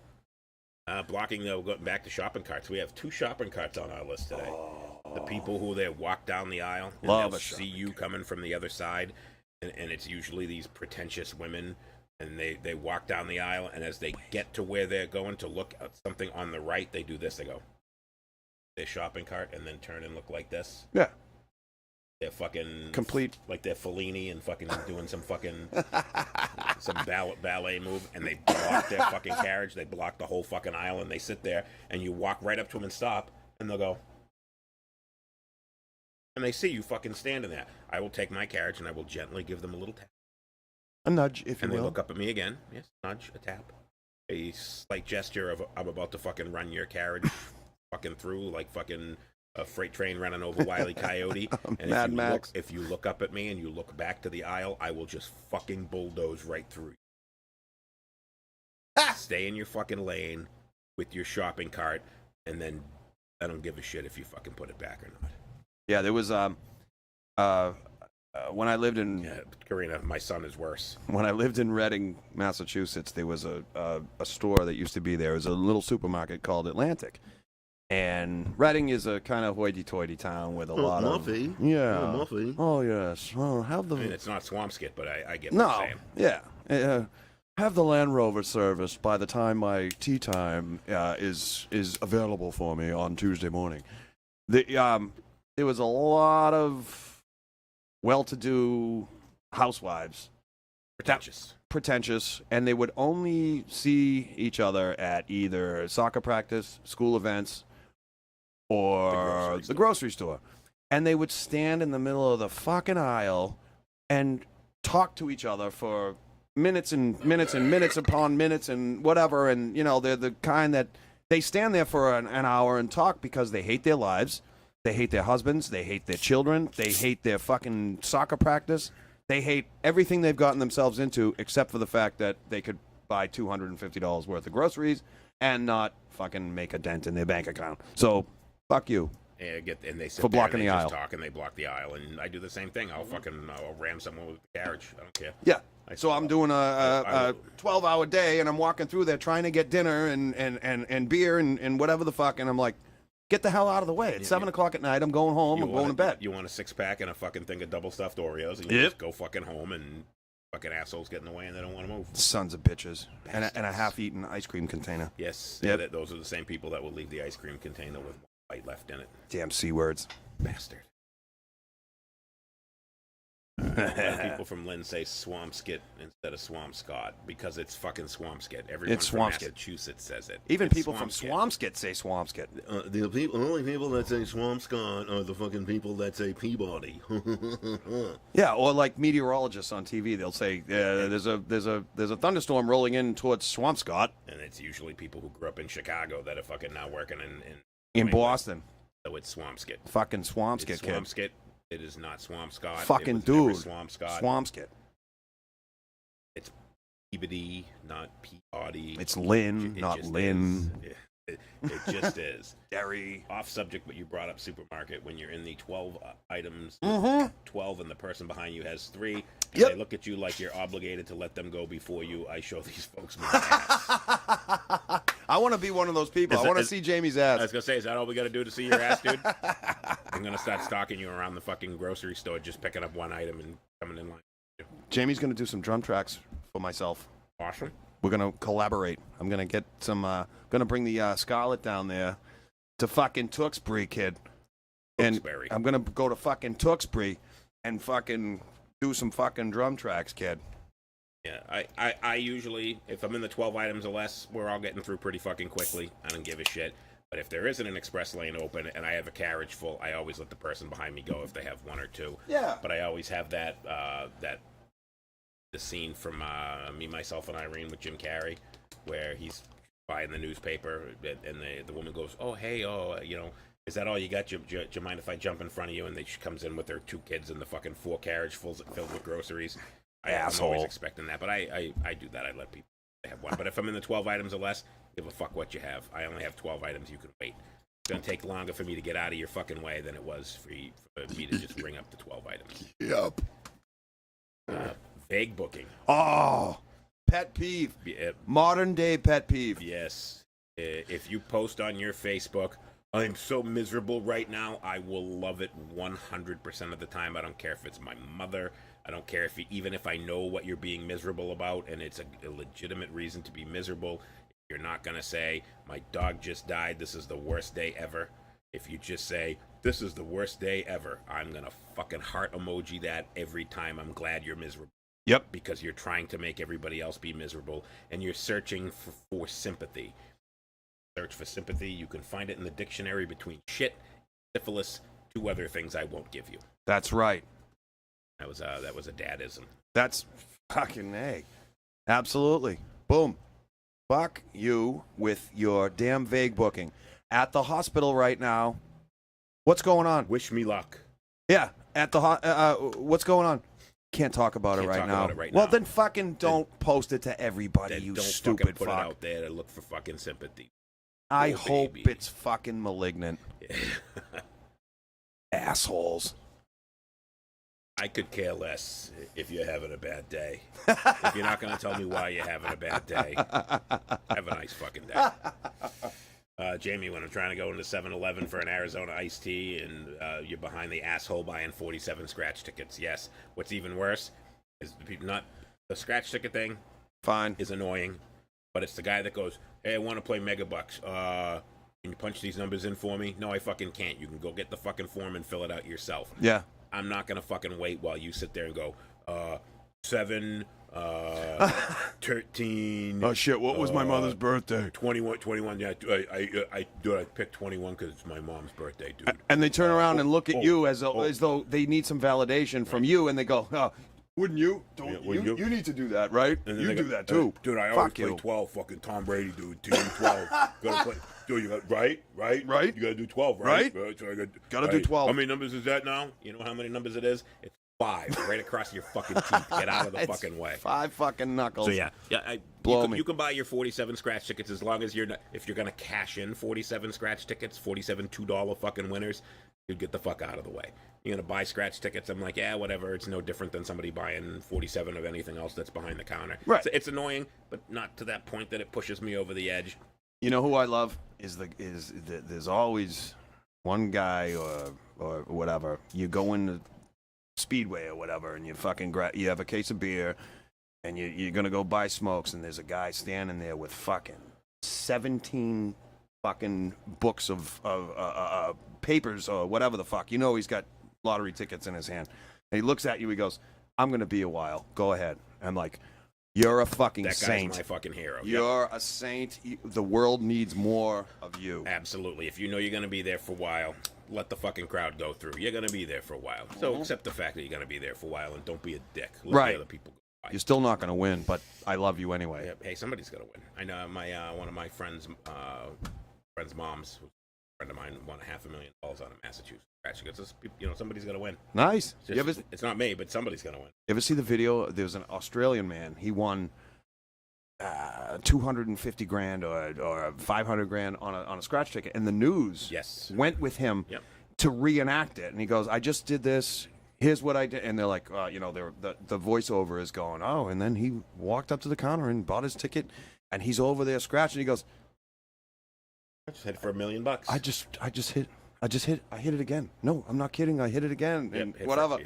Blocking, though, going back to shopping carts. We have 2 shopping carts on our list today. The people who they walk down the aisle and Love they'll a see you coming from the other side, and it's usually these pretentious women, and they walk down the aisle, and as they get to where they're going to look at something on the right, they do this. They go, their shopping cart, and then turn and look like this. Yeah. They're fucking Complete. like they're Fellini and fucking doing some fucking some ballet move, and they block their fucking carriage. They block the whole fucking aisle, and they sit there, and you walk right up to them and stop, and they'll go, and they see you fucking standing there. I will take my carriage, and I will gently give them a little tap, A nudge, if you and they will. look up at me again. Yes, nudge, a tap, a slight gesture of I'm about to fucking run your carriage fucking through like fucking a freight train running over Wile E. Coyote. And Mad Max. If you look up at me and you look back to the aisle, I will just fucking bulldoze right through you. Stay in your fucking lane with your shopping cart, and then I don't give a shit if you fucking put it back or not. Yeah, there was when I lived in Yeah, Karina, my son is worse. when I lived in Reading, Massachusetts, there was a store that used to be there. It was a little supermarket called Atlantic. And Reading is a kind of hoity-toity town with a lot Muffy. of... Yeah. Oh, Muffy. Oh, yes. Oh, have the... I mean, it's not Swampskit, but I get what you're No. saying. Yeah. Have the Land Rover service by the time my tea time is available for me on Tuesday morning. There was a lot of well-to-do housewives, pretentious, and they would only see each other at either soccer practice, school events, or the grocery store. And they would stand in the middle of the fucking aisle and talk to each other for minutes and minutes and minutes upon minutes and whatever. And, you know, they're the kind that they stand there for an hour and talk because they hate their lives. They hate their husbands. They hate their children. They hate their fucking soccer practice. They hate everything they've gotten themselves into except for the fact that they could buy $250 worth of groceries and not fucking make a dent in their bank account. So, fuck you. And they sit For blocking there and the they aisle. just talk and they block the aisle, and I do the same thing. I'll ram someone with the carriage. I don't care. Yeah. So I'm doing a 12-hour day, and I'm walking through there trying to get dinner and beer and whatever the fuck, and I'm like, get the hell out of the way. It's 7 o'clock at night. I'm going home. I'm going to bed. You want a 6-pack and a fucking thing of double stuffed Oreos, and you just go fucking home, and fucking assholes get in the way, and they don't want to move. Sons of bitches. And a half-eaten ice cream container. Yes. Yep. Yeah, those are the same people that will leave the ice cream container with one bite left in it. Damn C-words. Bastard. A lot of people from Lynn say Swampskit instead of Swampscott because it's fucking Swampskit. Everyone It's from Swampskit. Massachusetts says it. Even It's people from Swampskit. Swampskit say Swampskit. The only people that say Swampscott are the fucking people that say Peabody. Yeah, or like meteorologists on TV, they'll say there's a thunderstorm rolling in towards Swampscott And it's usually people who grew up in Chicago that are fucking now working in in England. Boston. So it's Swampskit. Fucking Swampskit, It's kid. Swampskit. It is not Swampscott. Fucking it was never dude. Swampscott. Swampskit. It's Peabody, not Peabody. It's Lynn, It not just Lynn. is. It just is. Derry. Off subject, but you brought up supermarket. When you're in the 12 items, Mm-hmm. 12, and the person behind you has 3, and Yep. they look at you like you're obligated to let them go before you, I show these folks my ass. I want to be one of those people. Is I that- want to is- see Jamie's I was ass. going to say, is that all we got to do to see your ass, dude? I'm going to start stalking you around the fucking grocery store, just picking up one item and coming in line. Jamie's going to do some drum tracks for myself. Awesome. We're going to collaborate. I'm going to get some, going to bring the Scarlet down there to fucking Tewksbury, kid. And Tewksbury. I'm going to go to fucking Tewksbury and fucking do some fucking drum tracks, kid. Yeah, I usually, if I'm in the 12 items or less, we're all getting through pretty fucking quickly. I don't give a shit. But if there isn't an express lane open and I have a carriage full, I always let the person behind me go if they have one or two. Yeah. But I always have that the scene from Me, Myself, and Irene with Jim Carrey, where he's buying the newspaper and the woman goes, "Oh hey, is that all you got? Do you mind if I jump in front of you?" And she comes in with her 2 kids and the fucking 4 carriage filled with groceries. I'm always expecting that, but I do that. I let people have one. But if I'm in the 12 items or less, give a fuck what you have. I only have 12 items. You can wait. It's going to take longer for me to get out of your fucking way than it was for me to just ring up the 12 items. Yep. Vague booking. Oh, pet peeve. Modern day pet peeve. Yes. If you post on your Facebook, "I'm so miserable right now," I will love it 100% of the time. I don't care if it's my mother. I don't care even if I know what you're being miserable about and it's a legitimate reason to be miserable. You're not going to say, "My dog just died. This is the worst day ever." If you just say, "This is the worst day ever," I'm going to fucking heart emoji that every time. I'm glad you're miserable. Yep. Because you're trying to make everybody else be miserable and you're searching for sympathy. Search for sympathy. You can find it in the dictionary between shit, syphilis, 2 other things I won't give you. That's right. That was a dadism. That's fucking A. Absolutely. Boom. Fuck you with your damn vague booking. At the hospital right now. What's going on? Wish me luck. Yeah. At the what's going on? Can't talk about it right now. Well, then fucking don't post it to everybody, you stupid fucking put fuck. it out there to look for fucking sympathy. I hope it's fucking malignant. Assholes. I could care less if you're having a bad day. If you're not going to tell me why you're having a bad day, have a nice fucking day. Jamie, when I'm trying to go into 7-Eleven for an Arizona iced tea and you're behind the asshole buying 47 scratch tickets. Yes. What's even worse is the scratch ticket thing. Fine. Is annoying, but it's the guy that goes, "Hey, I want to play Megabucks. Can you punch these numbers in for me?" No, I fucking can't. You can go get the fucking form and fill it out yourself. Yeah. I'm not gonna fucking wait while you sit there and go, 7, 13. Oh shit! What was my mother's birthday? 21. Yeah, I picked 21 because it's my mom's birthday, dude. And they turn around and look at you as though they need some validation from you, and they go, "Oh, wouldn't you? You need to do that, right? And You do that too, dude. I always play 12. Fucking Tom Brady, dude. Team 12. Gotta play. Dude, you got right. You gotta do 12, right? So I gotta do 12. How many numbers is that now? You know how many numbers it is? It's 5, right across your fucking teeth. Get out of the fucking way. 5 fucking knuckles. So yeah. You can buy your 47 scratch tickets as long as if you're gonna cash in 47 scratch tickets, 47 $2 fucking winners, you get the fuck out of the way. You're gonna buy scratch tickets. I'm like, yeah, whatever. It's no different than somebody buying 47 of anything else that's behind the counter. Right. It's annoying, but not to that point that it pushes me over the edge. You know who I love there's always one guy or whatever. You go into Speedway or whatever, and you fucking you have a case of beer, and you're gonna go buy smokes, and there's a guy standing there with fucking 17 fucking books of papers or whatever the fuck. You know he's got lottery tickets in his hand. And he looks at you. He goes, "I'm gonna be a while. Go ahead." I'm like, "You're a fucking saint. That guy's my fucking hero. You're a saint. The world needs more of you." Absolutely. If you know you're going to be there for a while, let the fucking crowd go through. You're going to be there for a while. So accept the fact that you're going to be there for a while and don't be a dick. Let the other people go by. You're still not going to win, but I love you anyway. Yeah, hey, somebody's going to win. I know one of my friends' moms, a friend of mine, won $500,000 on a Massachusetts scratch. Somebody's going to win. Nice. It's not me, but somebody's going to win. You ever see the video? There was an Australian man. He won 250 grand or 500 grand on a scratch ticket, and the news went with him to reenact it. And he goes, "I just did this. Here's what I did." And they're like, the voiceover is going, "Oh," and then he walked up to the counter and bought his ticket, and he's over there scratching. He goes, "I just hit it for $1 million. I hit it again. No, I'm not kidding. I hit it again." And whatever.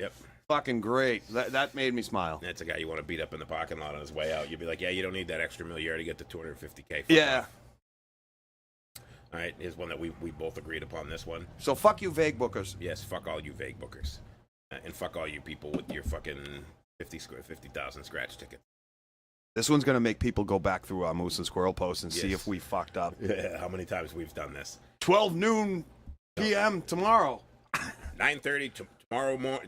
Fucking great. That made me smile. That's a guy you want to beat up in the parking lot on his way out. You'd be like, "Yeah, you don't need that extra $1 million to get to $250K." Yeah. All right, here's one that we both agreed upon. This one. So fuck you, vague bookers. Yes, fuck all you vague bookers, and fuck all you people with your fucking 50,000 scratch tickets. This one's going to make people go back through our Moose and Squirrel posts and see Yes. if we fucked up. Yeah, how many times we've done this? 12 noon p.m. tomorrow. 9:30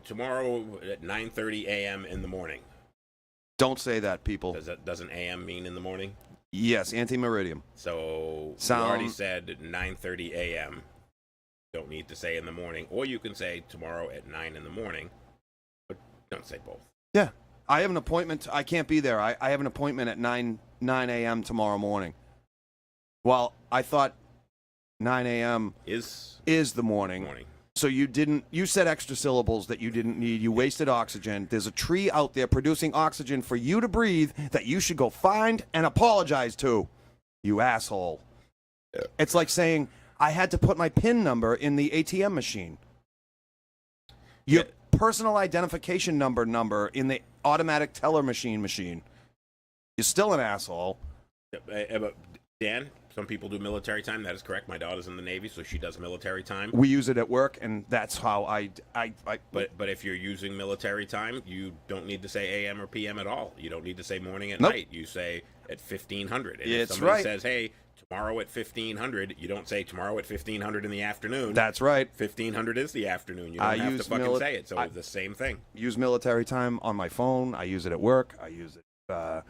tomorrow at 9:30 a.m. in the morning. Don't say that, people. Doesn't a.m. mean in the morning? Yes, anti-meridium. So Sound- you already said 9:30 a.m. Don't need to say in the morning, or you can say tomorrow at 9 in the morning, but don't say both. Yeah. I have an appointment. I can't be there. I have an appointment at 9 a.m. tomorrow morning. Well, I thought 9 a.m. Is the morning. morning. So you said extra syllables that you didn't need. You wasted oxygen. There's a tree out there producing oxygen for you to breathe that you should go find and apologize to. You asshole. Yeah. It's like saying, I had to put my PIN number in the ATM machine. Your personal identification number in the automatic teller machine. You're still an asshole. But Dan, some people do military time. That is correct. My daughter's in the Navy, so she does military time. We use it at work, and that's how I But if you're using military time, you don't need to say AM or PM at all. You don't need to say morning at Nope. night. You say at 1500. And It's if somebody right. says, hey, tomorrow at 1500, you don't say tomorrow at 1500 in the afternoon. That's right. 1500 is the afternoon. You don't I have to use fucking mili- say it. So I- it's the same thing. Use military time on my phone. I use it at work. I use it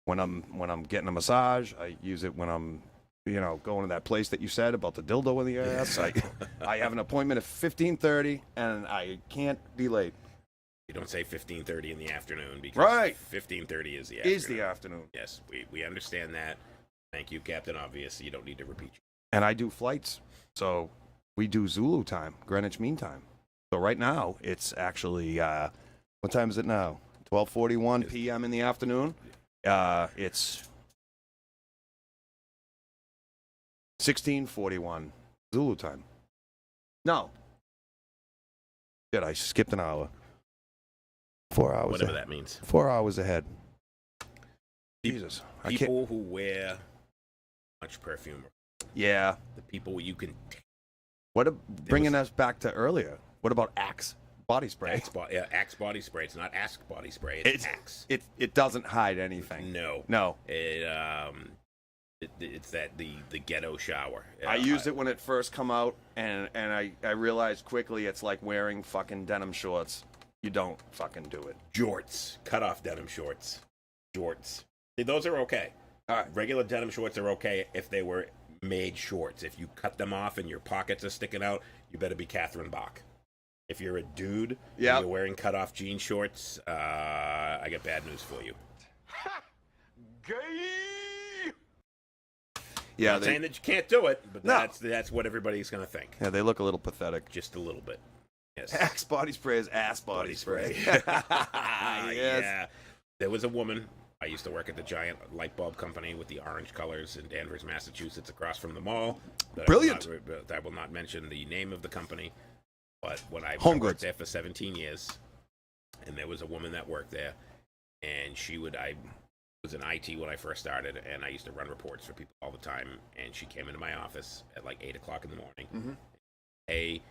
when I'm getting a massage. I use it when I'm going to that place that you said about the dildo in the ass. I have an appointment at 15:30 and I can't be late. You don't say 15:30 in the afternoon because Right. 15:30 is the afternoon. Is the afternoon. Yes, we understand that. Thank you, Captain Obvious. You don't need to repeat. And I do flights. So we do Zulu time, Greenwich Mean Time. So right now it's actually what time is it now? 12:41 p.m. in the afternoon. It's 16:41 Zulu time. No. Shit, I skipped an hour. 4 hours. Whatever that means. 4 hours ahead. Pe- Jesus. I can't. People who wear much perfume, Yeah. the people you can Bringing us back to earlier. What about Axe body spray? Axe body spray. It's not Ask body spray. It's Axe. It doesn't hide anything. No. No. It's the ghetto shower. I used it when it first come out, and I realized quickly it's like wearing fucking denim shorts. You don't fucking do it. Jorts, cut off denim shorts, jorts. See, those are okay. All right. Regular denim shorts are okay if they were made shorts. If you cut them off and your pockets are sticking out, you better be Catherine Bach. If you're a dude and Yep. you're wearing cut off jean shorts, I got bad news for you. Yeah, Not saying that you can't do it, but No. that's what everybody's gonna think. yeah, they look a little pathetic. Just a little bit. Yes. Axe body spray is ass body spray. Yes. Yeah. There was a woman. I used to work at the giant light bulb company with the orange colors in Danvers, Massachusetts, across from the mall. Brilliant. I will not mention the name of the company, but when I Home worked Goods. there for 17 years, and there was a woman that worked there, and I was in IT when I first started, and I used to run reports for people all the time, and she came into my office at like 8 o'clock in the morning. Mm-hmm. Hey,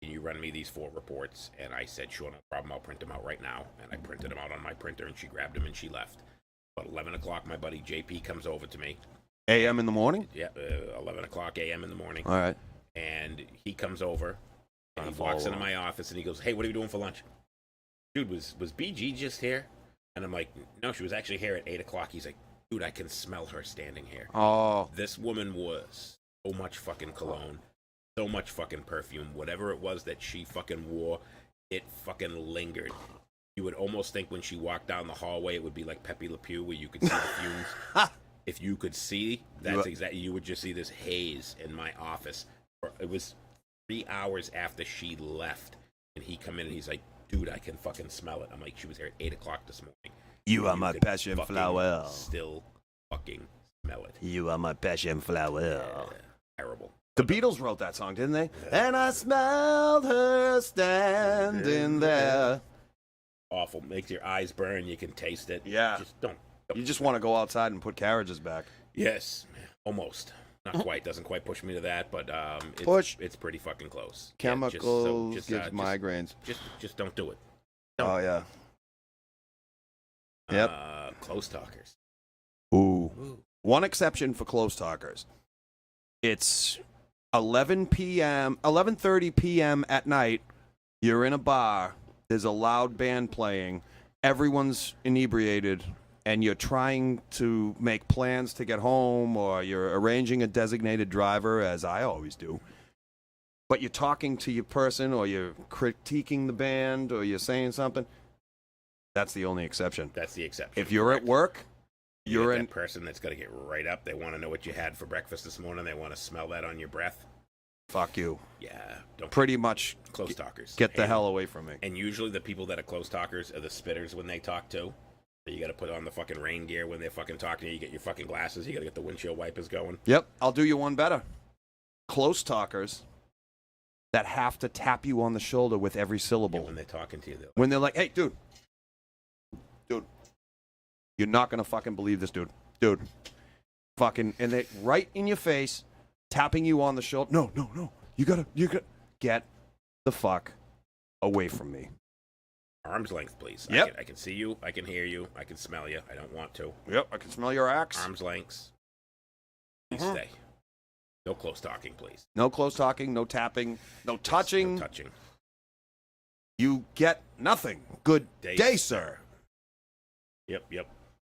can you run me these 4 reports? And I said, sure, no problem, I'll print them out right now. And I printed them out on my printer, and she grabbed them and she left. About 11 o'clock, my buddy JP comes over to me. A.M. in the morning? Yeah, 11 o'clock a.m. in the morning. All right. And he comes over, and he Follow walks into along. my office, and he goes, hey, what are you doing for lunch? Dude, was BG just here? And I'm like, no, she was actually here at 8 o'clock. He's like, dude, I can smell her standing here. Oh, This woman was so much fucking cologne, so much fucking perfume. Whatever it was that she fucking wore, it fucking lingered. You would almost think when she walked down the hallway, it would be like Pepe Le Pew, where you could see the fumes. If you could see, that's exactly, you would just see this haze in my office. It was 3 hours after she left, and he come in and he's like, dude, I can fucking smell it. I'm like, she was here at 8 o'clock this morning. you are my could passion fucking flower. Still fucking smell it. You are my passion flower. Terrible. The Beatles wrote that song, didn't they? And I smelled her standing there. Awful. Makes your eyes burn. You can taste it. Yeah. Just don't. You just want to go outside and put carriages back. Yes. Almost. Not quite. Doesn't quite push me to that, but it's pretty fucking close. Yeah, Chemicals just gives migraines. Just don't do it. Oh, yeah. Yep. Close talkers. Ooh. One exception for close talkers. It's 11:30 p.m. at night. You're in a bar. There's a loud band playing. Everyone's inebriated, and you're trying to make plans to get home, or you're arranging a designated driver, as I always do. But you're talking to your person, or you're critiquing the band, or you're saying something. That's the only exception. That's the exception. If you're at work, you're in. That person that's got to get right up. They want to know what you had for breakfast this morning. They want to smell that on your breath. Fuck you. Yeah. Don't Pretty much close talkers. Get the hell away from me. And usually the people that are close talkers are the spitters when they talk too. So you got to put on the fucking rain gear when they're fucking talking. You get your fucking glasses. You got to get the windshield wipers going. Yep. I'll do you one better. Close talkers that have to tap you on the shoulder with every syllable. Yeah, when they're talking to you. When they're like, hey, dude, you're not going to fucking believe this, dude. Fucking, and they right in your face, tapping you on the shoulder. No. You gotta get the fuck away from me. Arm's length, please. Yep. I can see you. I can hear you. I can smell you. I don't want to. Yep, I can smell your axe. Arm's lengths. Please stay. No close talking, please. No close talking, no tapping, no touching. No touching. You get nothing. Good day, sir. Yep.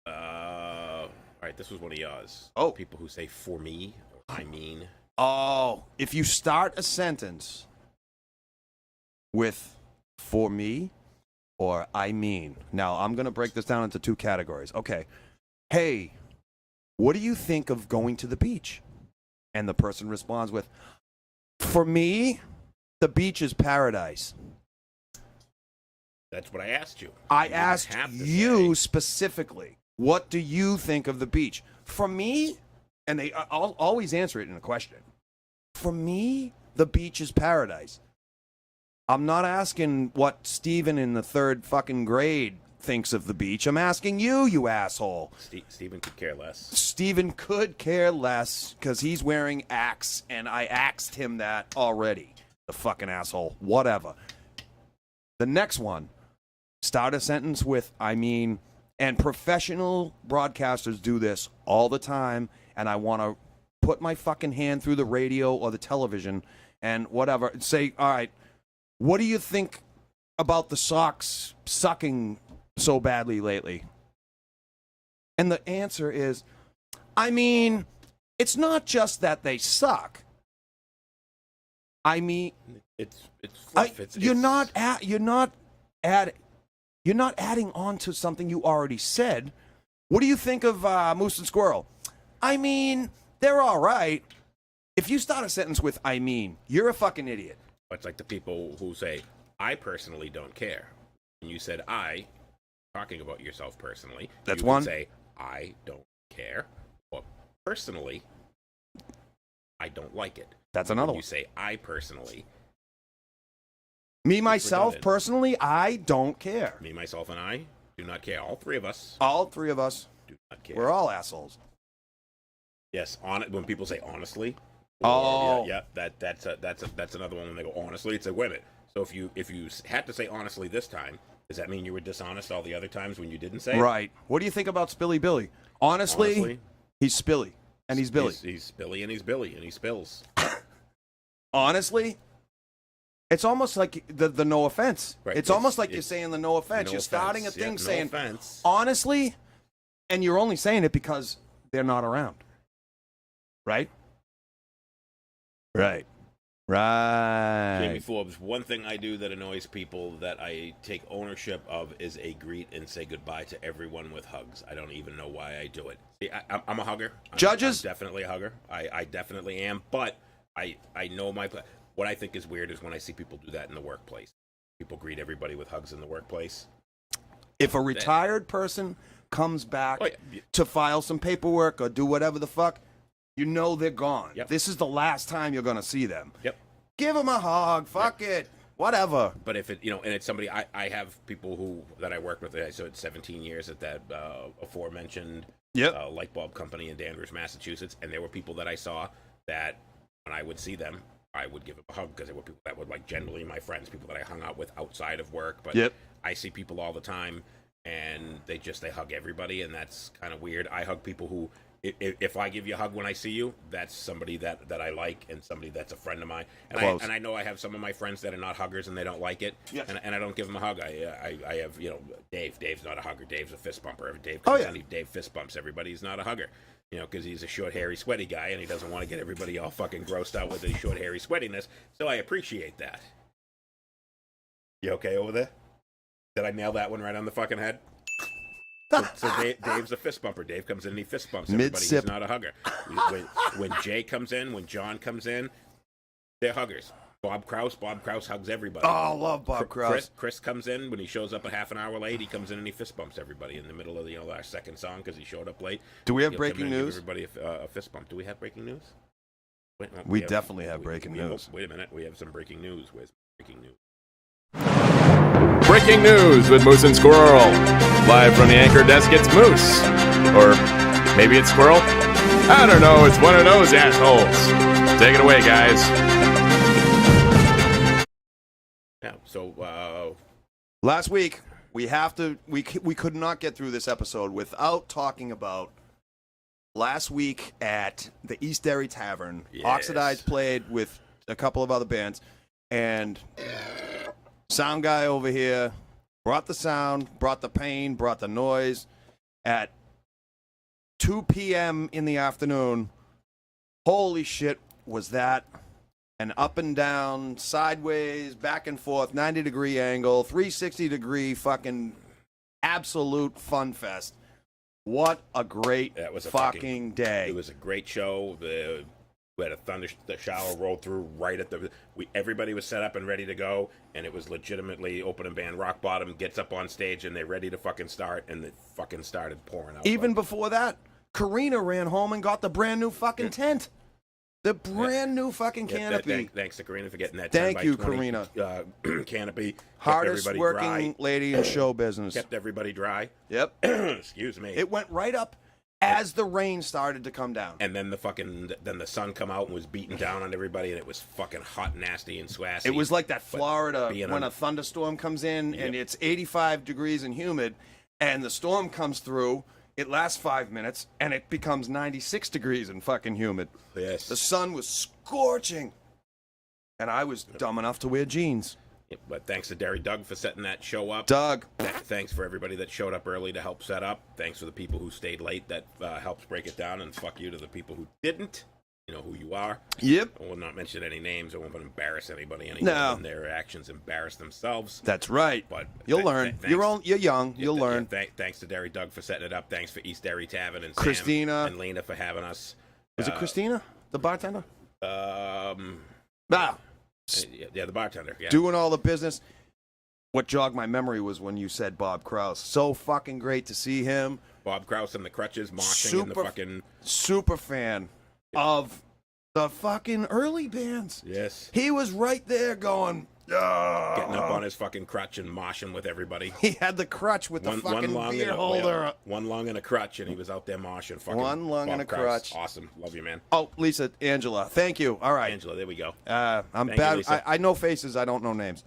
All right, this was one of yours. Oh. People who say for me, or I mean. Oh, if you start a sentence with for me or I mean. Now, I'm going to break this down into two categories. Okay. Hey, what do you think of going to the beach? And the person responds with, for me, the beach is paradise. That's what I asked you. I asked you specifically, what do you think of the beach? For me, and they always answer it in a question. For me, the beach is paradise. I'm not asking what Steven in the third fucking grade thinks of the beach. I'm asking you, you asshole. Steven could care less. Steven could care less because he's wearing Axe, and I axed him that already. The fucking asshole. Whatever. The next one. Start a sentence with, I mean, and professional broadcasters do this all the time, and I want to put my fucking hand through the radio or the television and whatever, and say, all right, what do you think about the Sox sucking so badly lately? And the answer is, I mean, it's not just that they suck. I mean, it's fluff. You're not adding on to something you already said. What do you think of Moose and Squirrel? I mean, they're all right. If you start a sentence with I mean, you're a fucking idiot. It's like the people who say, I personally don't care. And you said I, talking about yourself personally. That's you one. Say, I don't care. Or personally, I don't like it. That's another when one. You say I personally. Me, myself, personally, I don't care. Me, myself, and I do not care. All three of us. All three of us. Do not care. We're all assholes. Yes, when people say honestly. Oh. Yeah, that's another one when they go honestly. It's a wait a minute. So if you had to say honestly this time, does that mean you were dishonest all the other times when you didn't say it? Right. What do you think about Spilly Billy? Honestly, he's Spilly, and he's Billy. He's Spilly, and he's Billy, and he spills. Honestly, it's almost like the no offense. Right. It's almost like you're saying the no offense. No you're starting a offense. thing Yeah, saying no offense. honestly, and you're only saying it because they're not around. Right? Right. Jamie Forbes, one thing I do that annoys people that I take ownership of is a greet and say goodbye to everyone with hugs. I don't even know why I do it. See, I'm a hugger. Judges? I'm definitely a hugger. I definitely am. But I know what I think is weird is when I see people do that in the workplace. People greet everybody with hugs in the workplace. If a retired person comes back to file some paperwork or do whatever the fuck, you know they're gone. Yep. This is the last time you're going to see them. Yep. Give them a hug. Fuck it. Whatever. But if it, and it's somebody, I have people that I work with. So it's 17 years at that aforementioned light bulb company in Danvers, Massachusetts. And there were people that I saw that when I would see them, I would give them a hug because they were people that were like generally my friends, people that I hung out with outside of work. But I see people all the time and they hug everybody, and that's kind of weird. I hug people who, if I give you a hug when I see you, that's somebody that I like and somebody that's a friend of mine. And I know I have some of my friends that are not huggers and they don't like it, and I don't give them a hug. I have, you know, Dave. Dave's not a hugger. Dave's a fist bumper. If Dave comes in, Dave fist bumps everybody. He's not a hugger. You know, because he's a short, hairy, sweaty guy, and he doesn't want to get everybody all fucking grossed out with his short, hairy sweatiness. So I appreciate that. You okay over there? Did I nail that one right on the fucking head? So Dave's a fist bumper. Dave comes in and he fist bumps everybody. Mid-sip. He's not a hugger. When Jay comes in, when John comes in, they're huggers. Bob Kraus hugs everybody. Oh, I love Bob Kraus. Chris comes in when he shows up a half an hour late. He comes in and he fist bumps everybody in the middle of our second song because he showed up late. Do we have breaking news? Give everybody a fist bump. Do we have breaking news? We definitely have breaking news. Wait a minute. We have some breaking news. Where's breaking news? Breaking news with Moose and Squirrel. Live from the anchor desk, it's Moose. Or maybe it's Squirrel. I don't know. It's one of those assholes. Take it away, guys. Yeah, so last week we could not get through this episode without talking about last week at the East Derry Tavern. Yes. Oxidized played with a couple of other bands, and sound guy over here brought the sound, brought the pain, brought the noise at 2 p.m. in the afternoon. Holy shit, was that an up and down, sideways, back and forth, 90-degree angle, 360-degree fucking absolute fun fest. What a great fucking day. It was a great show. We had a thunder shower roll through right at everybody was set up and ready to go, and it was legitimately opening band Rock Bottom gets up on stage and they're ready to fucking start, and they fucking started pouring out. Even before that, Karina ran home and got the brand new fucking tent. The brand new fucking canopy. Thanks to Karina for getting that. Thank you, Karina. Canopy. Hardest working lady in show business. Kept everybody dry. Yep. Excuse me. It went right up as the rain started to come down. And then the sun come out and was beating down on everybody, and it was fucking hot, nasty, and swassy. It was like that Florida when a thunderstorm comes in and it's 85 degrees and humid, and the storm comes through. It lasts 5 minutes, and it becomes 96 degrees and fucking humid. Yes. The sun was scorching, and I was dumb enough to wear jeans. Yeah, but thanks to Derry Doug for setting that show up. Doug. Thanks for everybody that showed up early to help set up. Thanks for the people who stayed late that helps break it down, and fuck you to the people who didn't. You know who you are. Yep. I will not mention any names. I won't embarrass anybody any more than their actions embarrass themselves. That's right. But you'll learn. You're young. You'll learn. Thanks to Derry Doug for setting it up. Thanks for East Derry Tavern and Christina Sam and Lena for having us. Was it Christina, the bartender? Yeah, the bartender. Yeah. Doing all the business. What jogged my memory was when you said Bob Kraus. So fucking great to see him. Bob Kraus and the Crutches moshing in the fucking... Super fan of the fucking early bands. Yes. He was right there going... Getting up on his fucking crutch and moshing with everybody. He had the crutch with the fucking beer holder. One lung and a crutch, and he was out there moshing. Fucking one lung Bob and a Kraus. crutch. Awesome. Love you, man. Oh, Lisa, Angela. Thank you. All right. Angela, there we go. I'm Thank bad. you, Lisa. I know faces. I don't know names.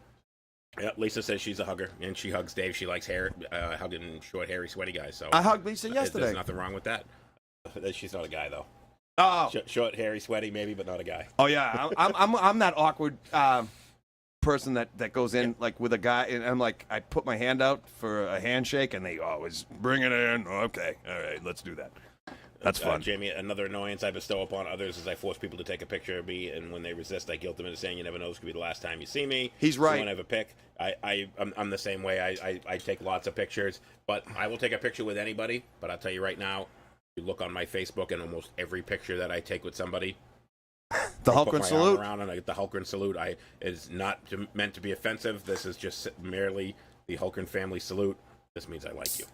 Yeah, Lisa says she's a hugger, and she hugs Dave. She likes hugging short, hairy, sweaty guys. So I hugged Lisa yesterday. There's nothing wrong with that. She's not a guy, though. Oh, short, hairy, sweaty, maybe, but not a guy. Oh yeah, I'm that awkward person that goes in like with a guy, and I'm like, I put my hand out for a handshake, and they always bring it in. Okay, all right, let's do that. That's fun. Jamie, another annoyance I bestow upon others is I force people to take a picture of me, and when they resist, I guilt them into saying, "You never know, this could be the last time you see me." He's right. So when I have a pic, I'm the same way. I take lots of pictures, but I will take a picture with anybody. But I'll tell you right now, you look on my Facebook, and almost every picture that I take with somebody, the Hulkgren salute. Around and I get the Hulkgren salute. Is not meant to be offensive. This is just merely the Hulkgren family salute. This means I like you,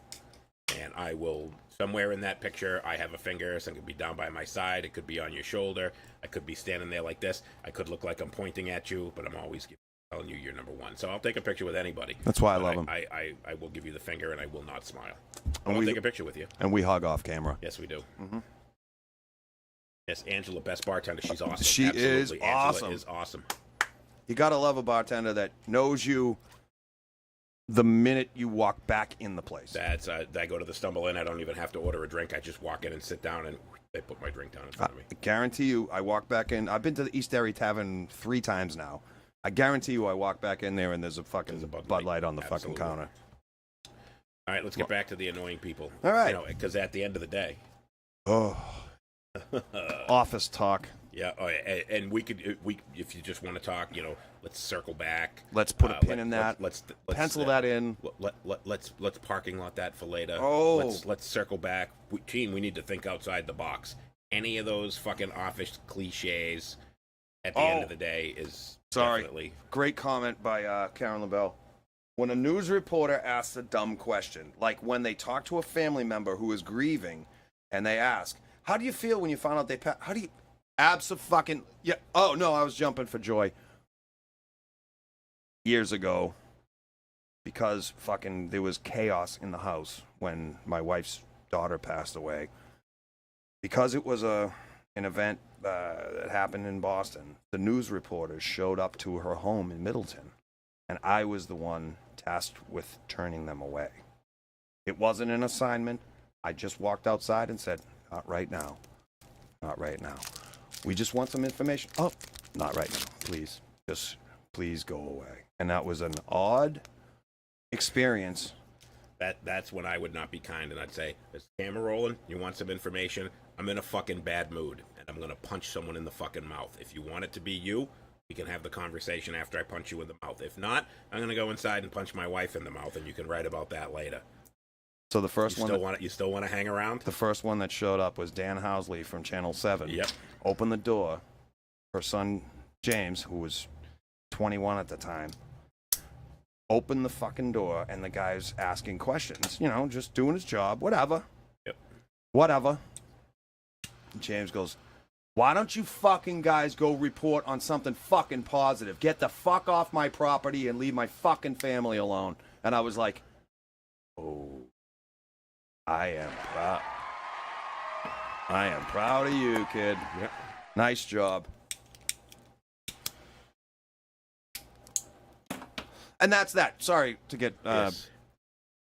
and I will. Somewhere in that picture, I have a finger. So it could be down by my side. It could be on your shoulder. I could be standing there like this. I could look like I'm pointing at you, but I'm always telling you you're number one. So I'll take a picture with anybody. That's why I love him. I will give you the finger, and I will not smile. I'll take a picture with you. And we hug off camera. Yes, we do. Mm-hmm. Yes, Angela, best bartender. She's awesome. She is Angela awesome. is awesome. You gotta love a bartender that knows you the minute you walk back in the place. That's I go to the Stumble Inn. I don't even have to order a drink. I just walk in and sit down, and they put my drink down in front of me. I guarantee you, I walk back in. I've been to the East Area Tavern 3 times now. I guarantee you, I walk back in there and there's a fucking Bud Light on the fucking counter. All right, let's get back to the annoying people. All right. You know, because at the end of the day. Oh. Office talk. Yeah, and we could, if you just want to talk, you know, let's circle back. Let's put a pin in that. Let's pencil that in. Let's parking lot that for later. Oh. Let's circle back. We need to think outside the box. Any of those fucking office cliches at the end of the day is definitely. Great comment by Karen LaBelle. When a news reporter asks a dumb question, like when they talk to a family member who is grieving, and they ask, "How do you feel when you found out they passed?" How do you? Abso-fucking yeah. Oh no, I was jumping for joy. Years ago, because fucking there was chaos in the house when my wife's daughter passed away. Because it was an event that happened in Boston, the news reporters showed up to her home in Middleton, and I was the one tasked with turning them away. It wasn't an assignment. I just walked outside and said, "Not right now. Not right now. We just want some information." "Oh, not right now. Please. Just please go away." And that was an odd experience. That's when I would not be kind, and I'd say, "Is the camera rolling? You want some information? I'm in a fucking bad mood, and I'm gonna punch someone in the fucking mouth. If you want it to be you, we can have the conversation after I punch you in the mouth. If not, I'm gonna go inside and punch my wife in the mouth, and you can write about that later." So the first you still want to hang around? The first one that showed up was Dan Housley from Channel 7. Yep. Opened the door. Her son, James, who was 21 at the time, opened the fucking door, and the guy's asking questions. You know, just doing his job. Whatever. Yep. Whatever. And James goes, "Why don't you fucking guys go report on something fucking positive? Get the fuck off my property and leave my fucking family alone." And I was like, oh. I am proud. I am proud of you, kid. Yep. Nice job. And that's that. Sorry to get. Yes.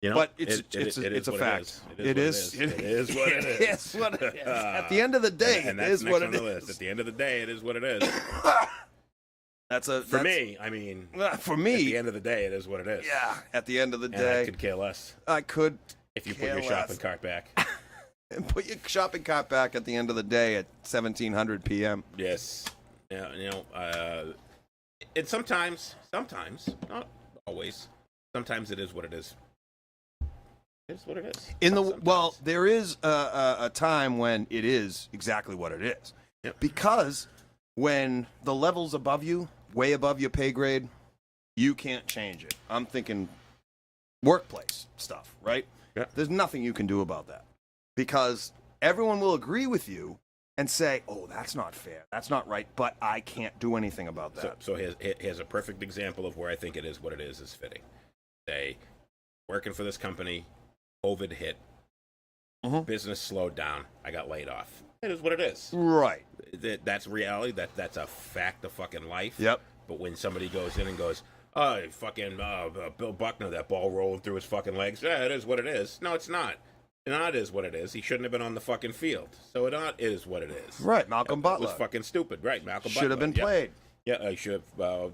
You know, but it's a fact. It is what it is. It is what it is. At the end of the day, and it that's is what it on the is. list. At the end of the day, it is what it is. For me, I mean. For me. At the end of the day, it is what it is. Yeah. At the end of the And day. I could care less. I could. If you put your shopping cart back. And put your shopping cart back at the end of the day at 1700 p.m. Yes. Yeah, you know, and sometimes, not always, sometimes it is what it is. It's what it is. Well, there is a time when it is exactly what it is. Yep. Because when the level's above you, way above your pay grade, you can't change it. I'm thinking workplace stuff, right? Yeah. There's nothing you can do about that. Because everyone will agree with you and say, "Oh, that's not fair. That's not right," but I can't do anything about that. So here's a perfect example of where I think it is what it is fitting. Say, working for this company, COVID hit, business slowed down, I got laid off. It is what it is. Right. That's reality. That's a fact of fucking life. Yep. But when somebody goes in and goes, "Oh, fucking Bill Buckner, that ball rolling through his fucking legs," yeah, it is what it is. No, it's not. It is what it is. He shouldn't have been on the fucking field. So it is what it is. Right, Malcolm Butler. It was fucking stupid. Right, Malcolm Butler. Should have been played. Yeah, should have.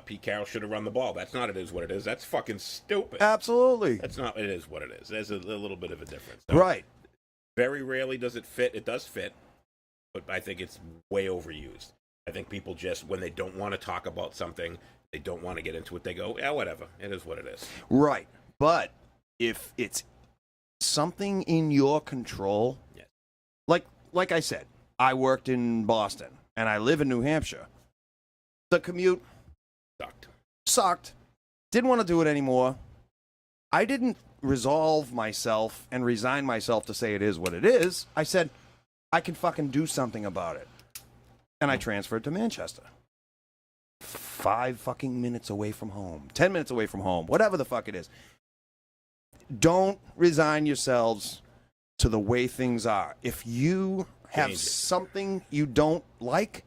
Pete Carroll should have run the ball. That's not. It is what it is. That's fucking stupid. Absolutely. That's not. It is what it is. There's a little bit of a difference. So right. Very rarely does it fit. It does fit, but I think it's way overused. I think people just, when they don't want to talk about something, they don't want to get into it, they go, "Yeah, whatever. It is what it is." Right. But if it's something in your control, yes. like I said, I worked in Boston and I live in New Hampshire. The commute sucked. Didn't want to do it anymore. I didn't resolve myself and resign myself to say it is what it is. I said, I can fucking do something about it. And I transferred to Manchester. 5 fucking minutes away from home. 10 minutes away from home. Whatever the fuck it is. Don't resign yourselves to the way things are. If you have something you don't like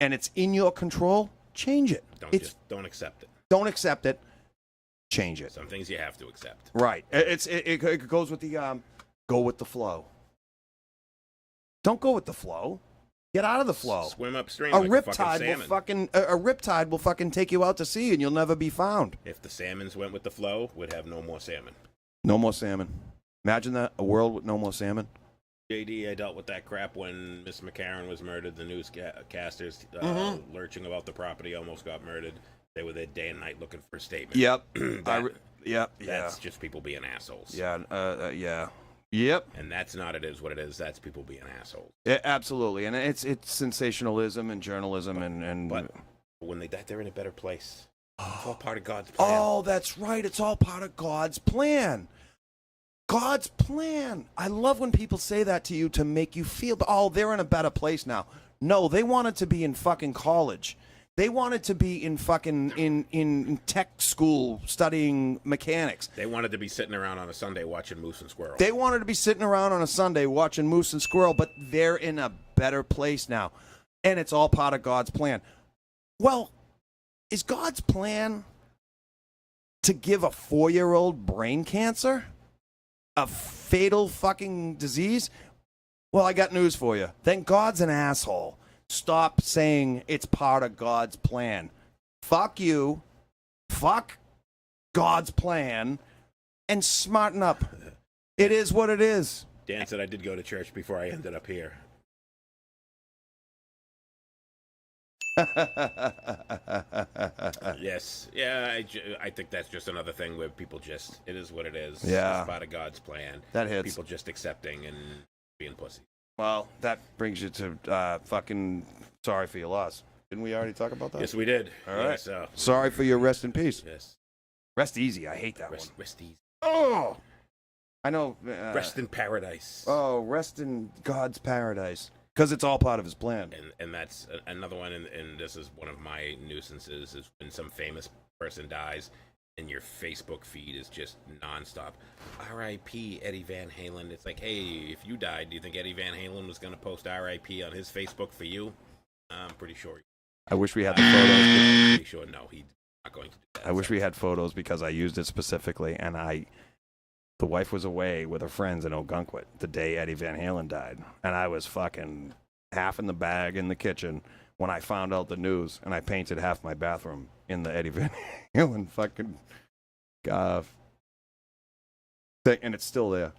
and it's in your control, change it. Don't accept it. Don't accept it. change it. Some things you have to accept. Right. It goes with the go with the flow. Don't go with the flow. Get out of the flow. Swim upstream A like a fucking riptide salmon. will fucking a riptide will fucking take you out to sea and you'll never be found. If the salmons went with the flow, we'd have no more salmon. No more salmon. Imagine that, a world with no more salmon. JD, I dealt with that crap when Miss McCarran was murdered. The newscasters lurching about the property almost got murdered. They were there day and night looking for a statement. Yep. Yep. That's just people being assholes. Yeah. Yeah. Yep. And that's not it is what it is. That's people being assholes. Yeah, absolutely. And it's sensationalism and journalism and But when they die, they're in a better place. It's all part of God's plan. Oh, that's right. It's all part of God's plan. God's plan. I love when people say that to you to make you feel, oh, they're in a better place now. No, they wanted to be in fucking college. They wanted to be in fucking in tech school studying mechanics. They wanted to be sitting around on a Sunday watching Moose and Squirrel. They wanted to be sitting around on a Sunday watching Moose and Squirrel, but they're in a better place now. And it's all part of God's plan. Well, is God's plan to give a 4-year-old brain cancer? A fatal fucking disease? Well, I got news for you. Then God's an asshole. Stop saying it's part of God's plan. Fuck you. Fuck God's plan. And smarten up. It is what it is. Dan said I did go to church before I ended up here. Yes. Yeah, I think that's just another thing where people just, it is what it is. Yeah. It's part of God's plan. That hits. People just accepting and being pussy. Well, that brings you to fucking sorry for your loss. Didn't we already talk about that? Yes, we did. All right. Yes, Sorry for your rest in peace. yes. Rest easy. I hate that Rest one. easy. Oh! I know. Rest in paradise. Oh, rest in God's paradise. Because it's all part of his plan. And that's another one, and this is one of my nuisances, is when some famous person dies and your Facebook feed is just nonstop. R.I.P. Eddie Van Halen. It's like, hey, if you died, do you think Eddie Van Halen was going to post R.I.P. on his Facebook for you? I'm pretty sure. I wish we had the photos. Pretty sure, no, he's not going to do that. I wish we had photos because I used it specifically, and the wife was away with her friends in Ogunquit the day Eddie Van Halen died, and I was fucking half in the bag in the kitchen when I found out the news, and I painted half my bathroom in the Eddie Van Halen fucking thing, and it's still there.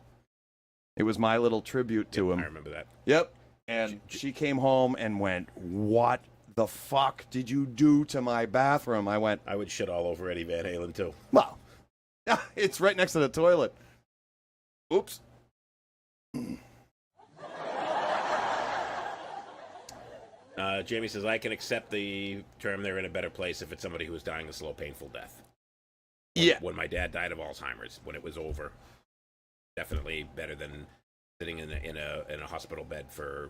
It was my little tribute to him. I remember that. Yep. And she came home and went, "What the fuck did you do to my bathroom?" I went, I would shit all over Eddie Van Halen, too. "Well, it's right next to the toilet." Oops. Jamie says, I can accept the term they're in a better place if it's somebody who is dying a slow, painful death. When my dad died of Alzheimer's, when it was over, definitely better than sitting in a hospital bed for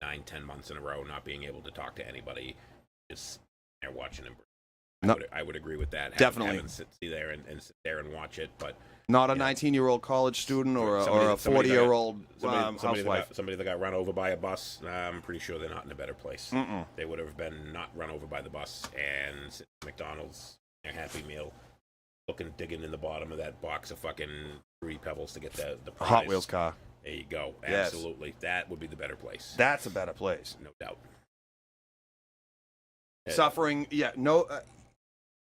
9-10 months in a row, not being able to talk to anybody, just there watching him. No. I would agree with that. Definitely. Having sit there and sit there and watch it, but Not a 19-year-old college student or a 40-year-old housewife. Somebody that got run over by a bus, I'm pretty sure they're not in a better place. Mm-mm. They would have been not run over by the bus and sit at McDonald's, their Happy Meal, digging in the bottom of that box of fucking Fruity Pebbles to get the prize. Hot Wheels car. There you go. Yes. Absolutely. That would be the better place. That's a better place. No doubt. Suffering, no.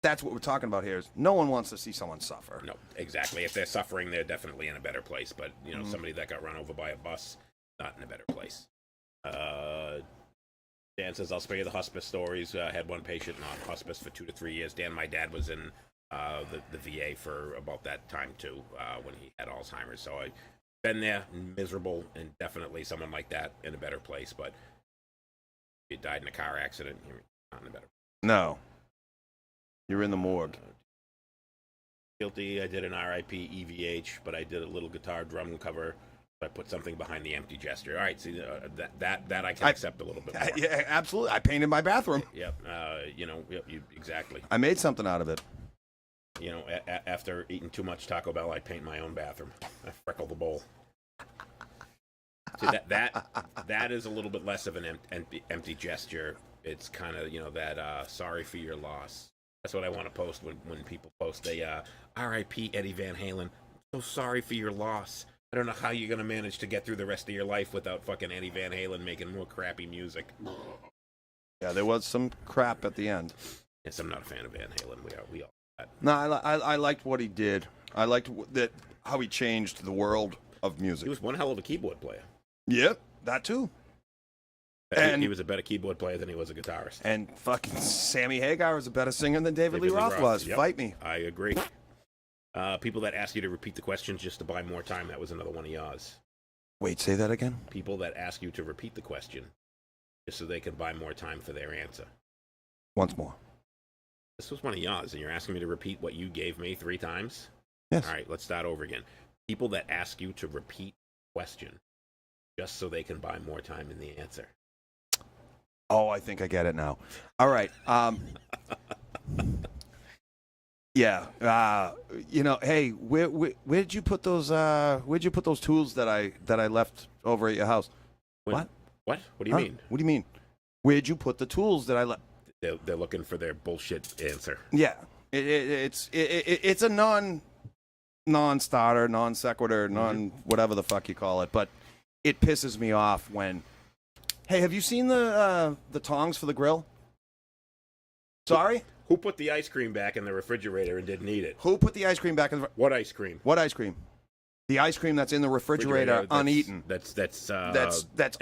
That's what we're talking about here. Is no one wants to see someone suffer. No, exactly. If they're suffering, they're definitely in a better place. But, somebody that got run over by a bus, not in a better place. Dan says, I'll spare you the hospice stories. I had one patient on hospice for 2 to 3 years. Dan, my dad was in the VA for about that time, too, when he had Alzheimer's. So I've been there, miserable, and definitely someone like that in a better place. But if you died in a car accident, you're not in a better place. No. You're in the morgue. Guilty. I did an RIP EVH, but I did a little guitar drum cover. I put something behind the empty gesture. All right, see that I can accept a little bit more. Yeah, absolutely. I painted my bathroom. Yep. Exactly. I made something out of it. After eating too much Taco Bell, I paint my own bathroom. I freckle the bowl. See, that is a little bit less of an empty gesture. It's kind of that sorry for your loss. That's what I want to post when people post a R.I.P. Eddie Van Halen. So sorry for your loss. I don't know how you're gonna manage to get through the rest of your life without fucking Eddie Van Halen making more crappy music. Yeah, there was some crap at the end. Yes, I'm not a fan of Van Halen. We all that. No, I liked what he did. I liked how he changed the world of music. He was one hell of a keyboard player. Yep, that too. And he was a better keyboard player than he was a guitarist. And fucking Sammy Hagar was a better singer than David Lee Roth was. Yep. Fight me. I agree. People that ask you to repeat the questions just to buy more time, that was another one of yours. Wait, say that again? People that ask you to repeat the question just so they can buy more time for their answer. Once more. This was one of yours, and you're asking me to repeat what you gave me 3 times? Yes. All right, let's start over again. People that ask you to repeat the question just so they can buy more time in the answer. Oh, I think I get it now. All right. Yeah. Hey, where did you put those? Where'd you put those tools that I left over at your house? What? What do you mean? What do you mean? Where'd you put the tools that I left? They're looking for their bullshit answer. Yeah. It's a non-starter, non sequitur, whatever the fuck you call it, but it pisses me off when. Hey, have you seen the tongs for the grill? Sorry? Who put the ice cream back in the refrigerator and didn't eat it? Who put the ice cream back in the... What ice cream? What ice cream? The ice cream that's in the refrigerator uneaten. That's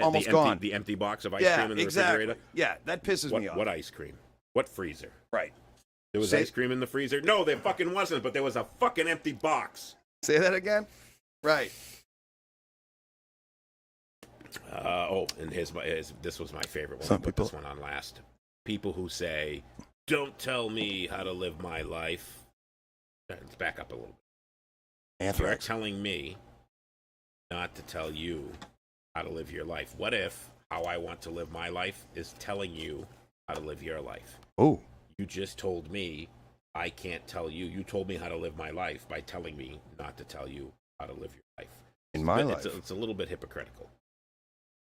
almost gone. The empty box of ice cream in the refrigerator? Yeah, that pisses me off. What ice cream? What freezer? Right. There was ice cream in the freezer? No, there fucking wasn't, but there was a fucking empty box. Say that again? Right. And this was my favorite one. Some I put people... this one on last. People who say, "Don't tell me how to live my life." Let's back up a little bit. Anthrax. You're telling me not to tell you how to live your life. What if how I want to live my life is telling you how to live your life? Oh. You just told me I can't tell you. You told me how to live my life by telling me not to tell you how to live your life. In my life. It's a little bit hypocritical.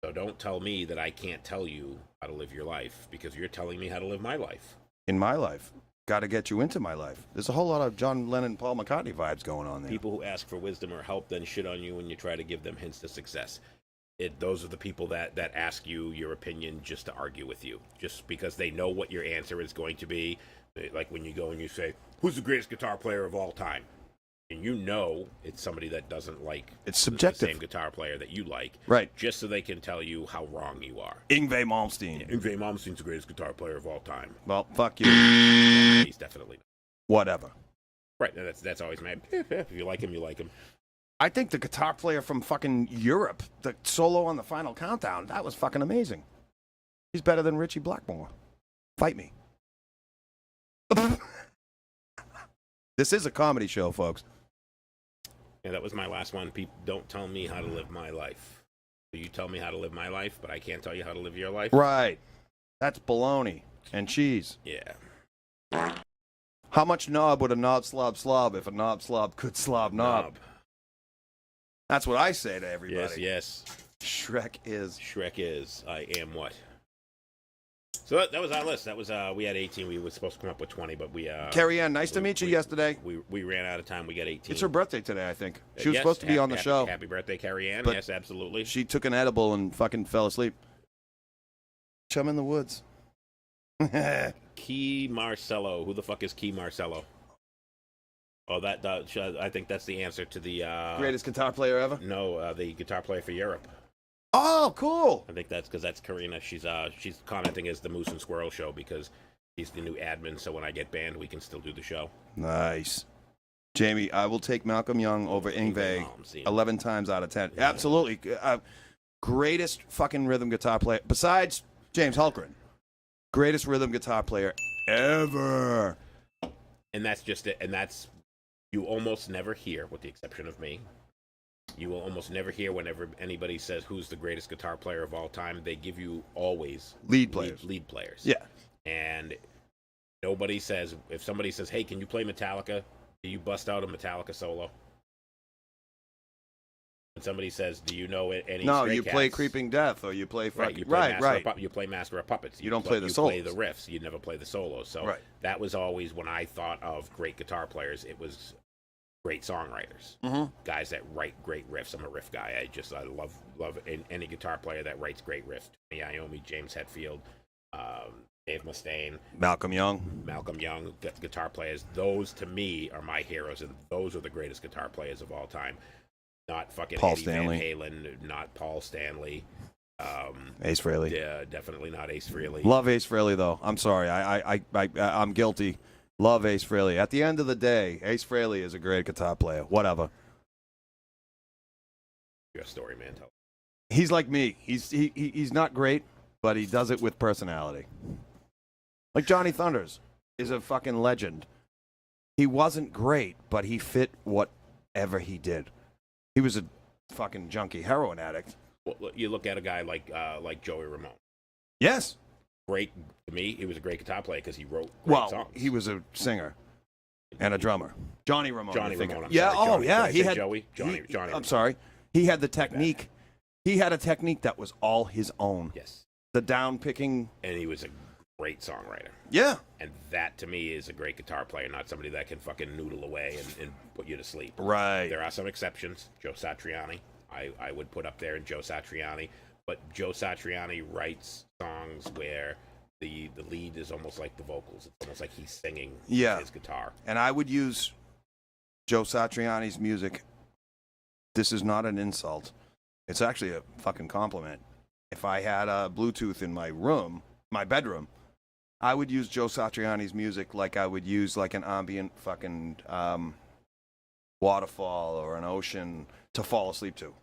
So don't tell me that I can't tell you how to live your life because you're telling me how to live my life. In my life. Got to get you into my life. There's a whole lot of John Lennon, Paul McCartney vibes going on there. People who ask for wisdom or help then shit on you when you try to give them hints to success. Those are the people that ask you your opinion just to argue with you, just because they know what your answer is going to be. Like when you go and you say, "Who's the greatest guitar player of all time?" And you know it's somebody that doesn't like it's subjective. The same guitar player that you like, right? Just so they can tell you how wrong you are. Yngwie Malmsteen. Yeah, Yngwie Malmsteen's the greatest guitar player of all time. Well, fuck you. Yeah, he's definitely not. Whatever. Right. That's always mad. If you like him, you like him. I think the guitar player from fucking Europe, the solo on the Final Countdown, that was fucking amazing. He's better than Richie Blackmore. Fight me. This is a comedy show, folks. Yeah, that was my last one. People don't tell me how to live my life. So you tell me how to live my life, but I can't tell you how to live your life? Right. That's baloney and cheese. Yeah. How much knob would a knob slob if a knob slob could slob knob? That's what I say to everybody. Yes. Shrek is. I am what? So that was our list. That was we had 18. We were supposed to come up with 20, but we Carrie Ann, nice to meet you yesterday. We ran out of time. We got 18. It's her birthday today, I think. She was supposed to be on the show. Happy birthday, Carrie Ann. But yes, absolutely. She took an edible and fucking fell asleep. Chum in the woods. Key Marcello. Who the fuck is Key Marcello? Oh, I think that's the answer to the greatest guitar player ever. No, the guitar player for Europe. Oh, cool! I think that's because that's Karina. She's commenting as the Moose and Squirrel show because he's the new admin. So when I get banned, we can still do the show. Nice, Jamie. I will take Malcolm Young over Yngwie 11 times out of 10. Yeah. Absolutely, greatest fucking rhythm guitar player besides James Hultgren. Greatest rhythm guitar player ever. And that's just it. And that's you almost never hear, with the exception of me. You will almost never hear whenever anybody says who's the greatest guitar player of all time. They give you always lead players. Lead players. Yeah. And nobody says, if somebody says, "Hey, can you play Metallica?" Do you bust out a Metallica solo? when somebody says, "Do you know any?" No, Stray you play Cats?" Creeping Death, or you play fucking Right, you play Master right. Of you play Master of Puppets. You don't play the You play solos. the riffs. You never play the solos. So Right. that was always when I thought of great guitar players. It was great songwriters, guys that write great riffs. I'm a riff guy. I love any guitar player that writes great riffs. Tony Iommi, James Hetfield, Dave Mustaine, Malcolm Young. guitar players. Those to me are my heroes, and those are the greatest guitar players of all time. Not fucking Paul Eddie Stanley. Van Halen, not Paul Stanley. Ace Frehley. Yeah, definitely not Ace Frehley. Love Ace Frehley though. I'm sorry. I'm guilty. Love Ace Frehley. At the end of the day, Ace Frehley is a great guitar player. Whatever. Your story, man. Tell. He's like me. He's not great, but he does it with personality. Like Johnny Thunders is a fucking legend. He wasn't great, but he fit whatever he did. He was a fucking junkie heroin addict. Well, you look at a guy like Joey Ramone. Yes. Great to me. He was a great guitar player because he wrote great songs. He was a singer and a drummer. Johnny Ramone. Johnny I think. Ramone. I'm Yeah. sorry, Johnny. Oh, yeah. Did I He say had Joey. Johnny. I'm Ramone. sorry. He had the technique. He had a technique that was all his own. Yes. The down picking. And he was a great songwriter. Yeah. And that to me is a great guitar player, not somebody that can fucking noodle away and put you to sleep. Right. There are some exceptions. Joe Satriani, I would put up there in Joe Satriani. But Joe Satriani writes songs where the lead is almost like the vocals. It's almost like he's singing his guitar. And I would use Joe Satriani's music. This is not an insult. It's actually a fucking compliment. If I had a Bluetooth in my bedroom, I would use Joe Satriani's music like I would use like an ambient fucking waterfall or an ocean to fall asleep to.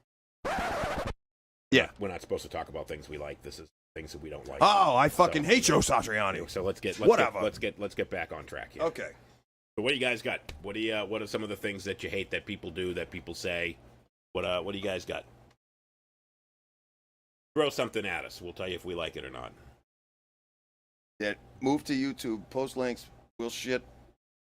Yeah. We're not supposed to talk about things we like. This is things that we don't like. Oh, I fucking hate Joe Satriani. So let's get back on track here. Okay. So what do you guys got? What are some of the things that you hate that people do, that people say? What do you guys got? Throw something at us. We'll tell you if we like it or not. Yeah, move to YouTube, post links, we'll shit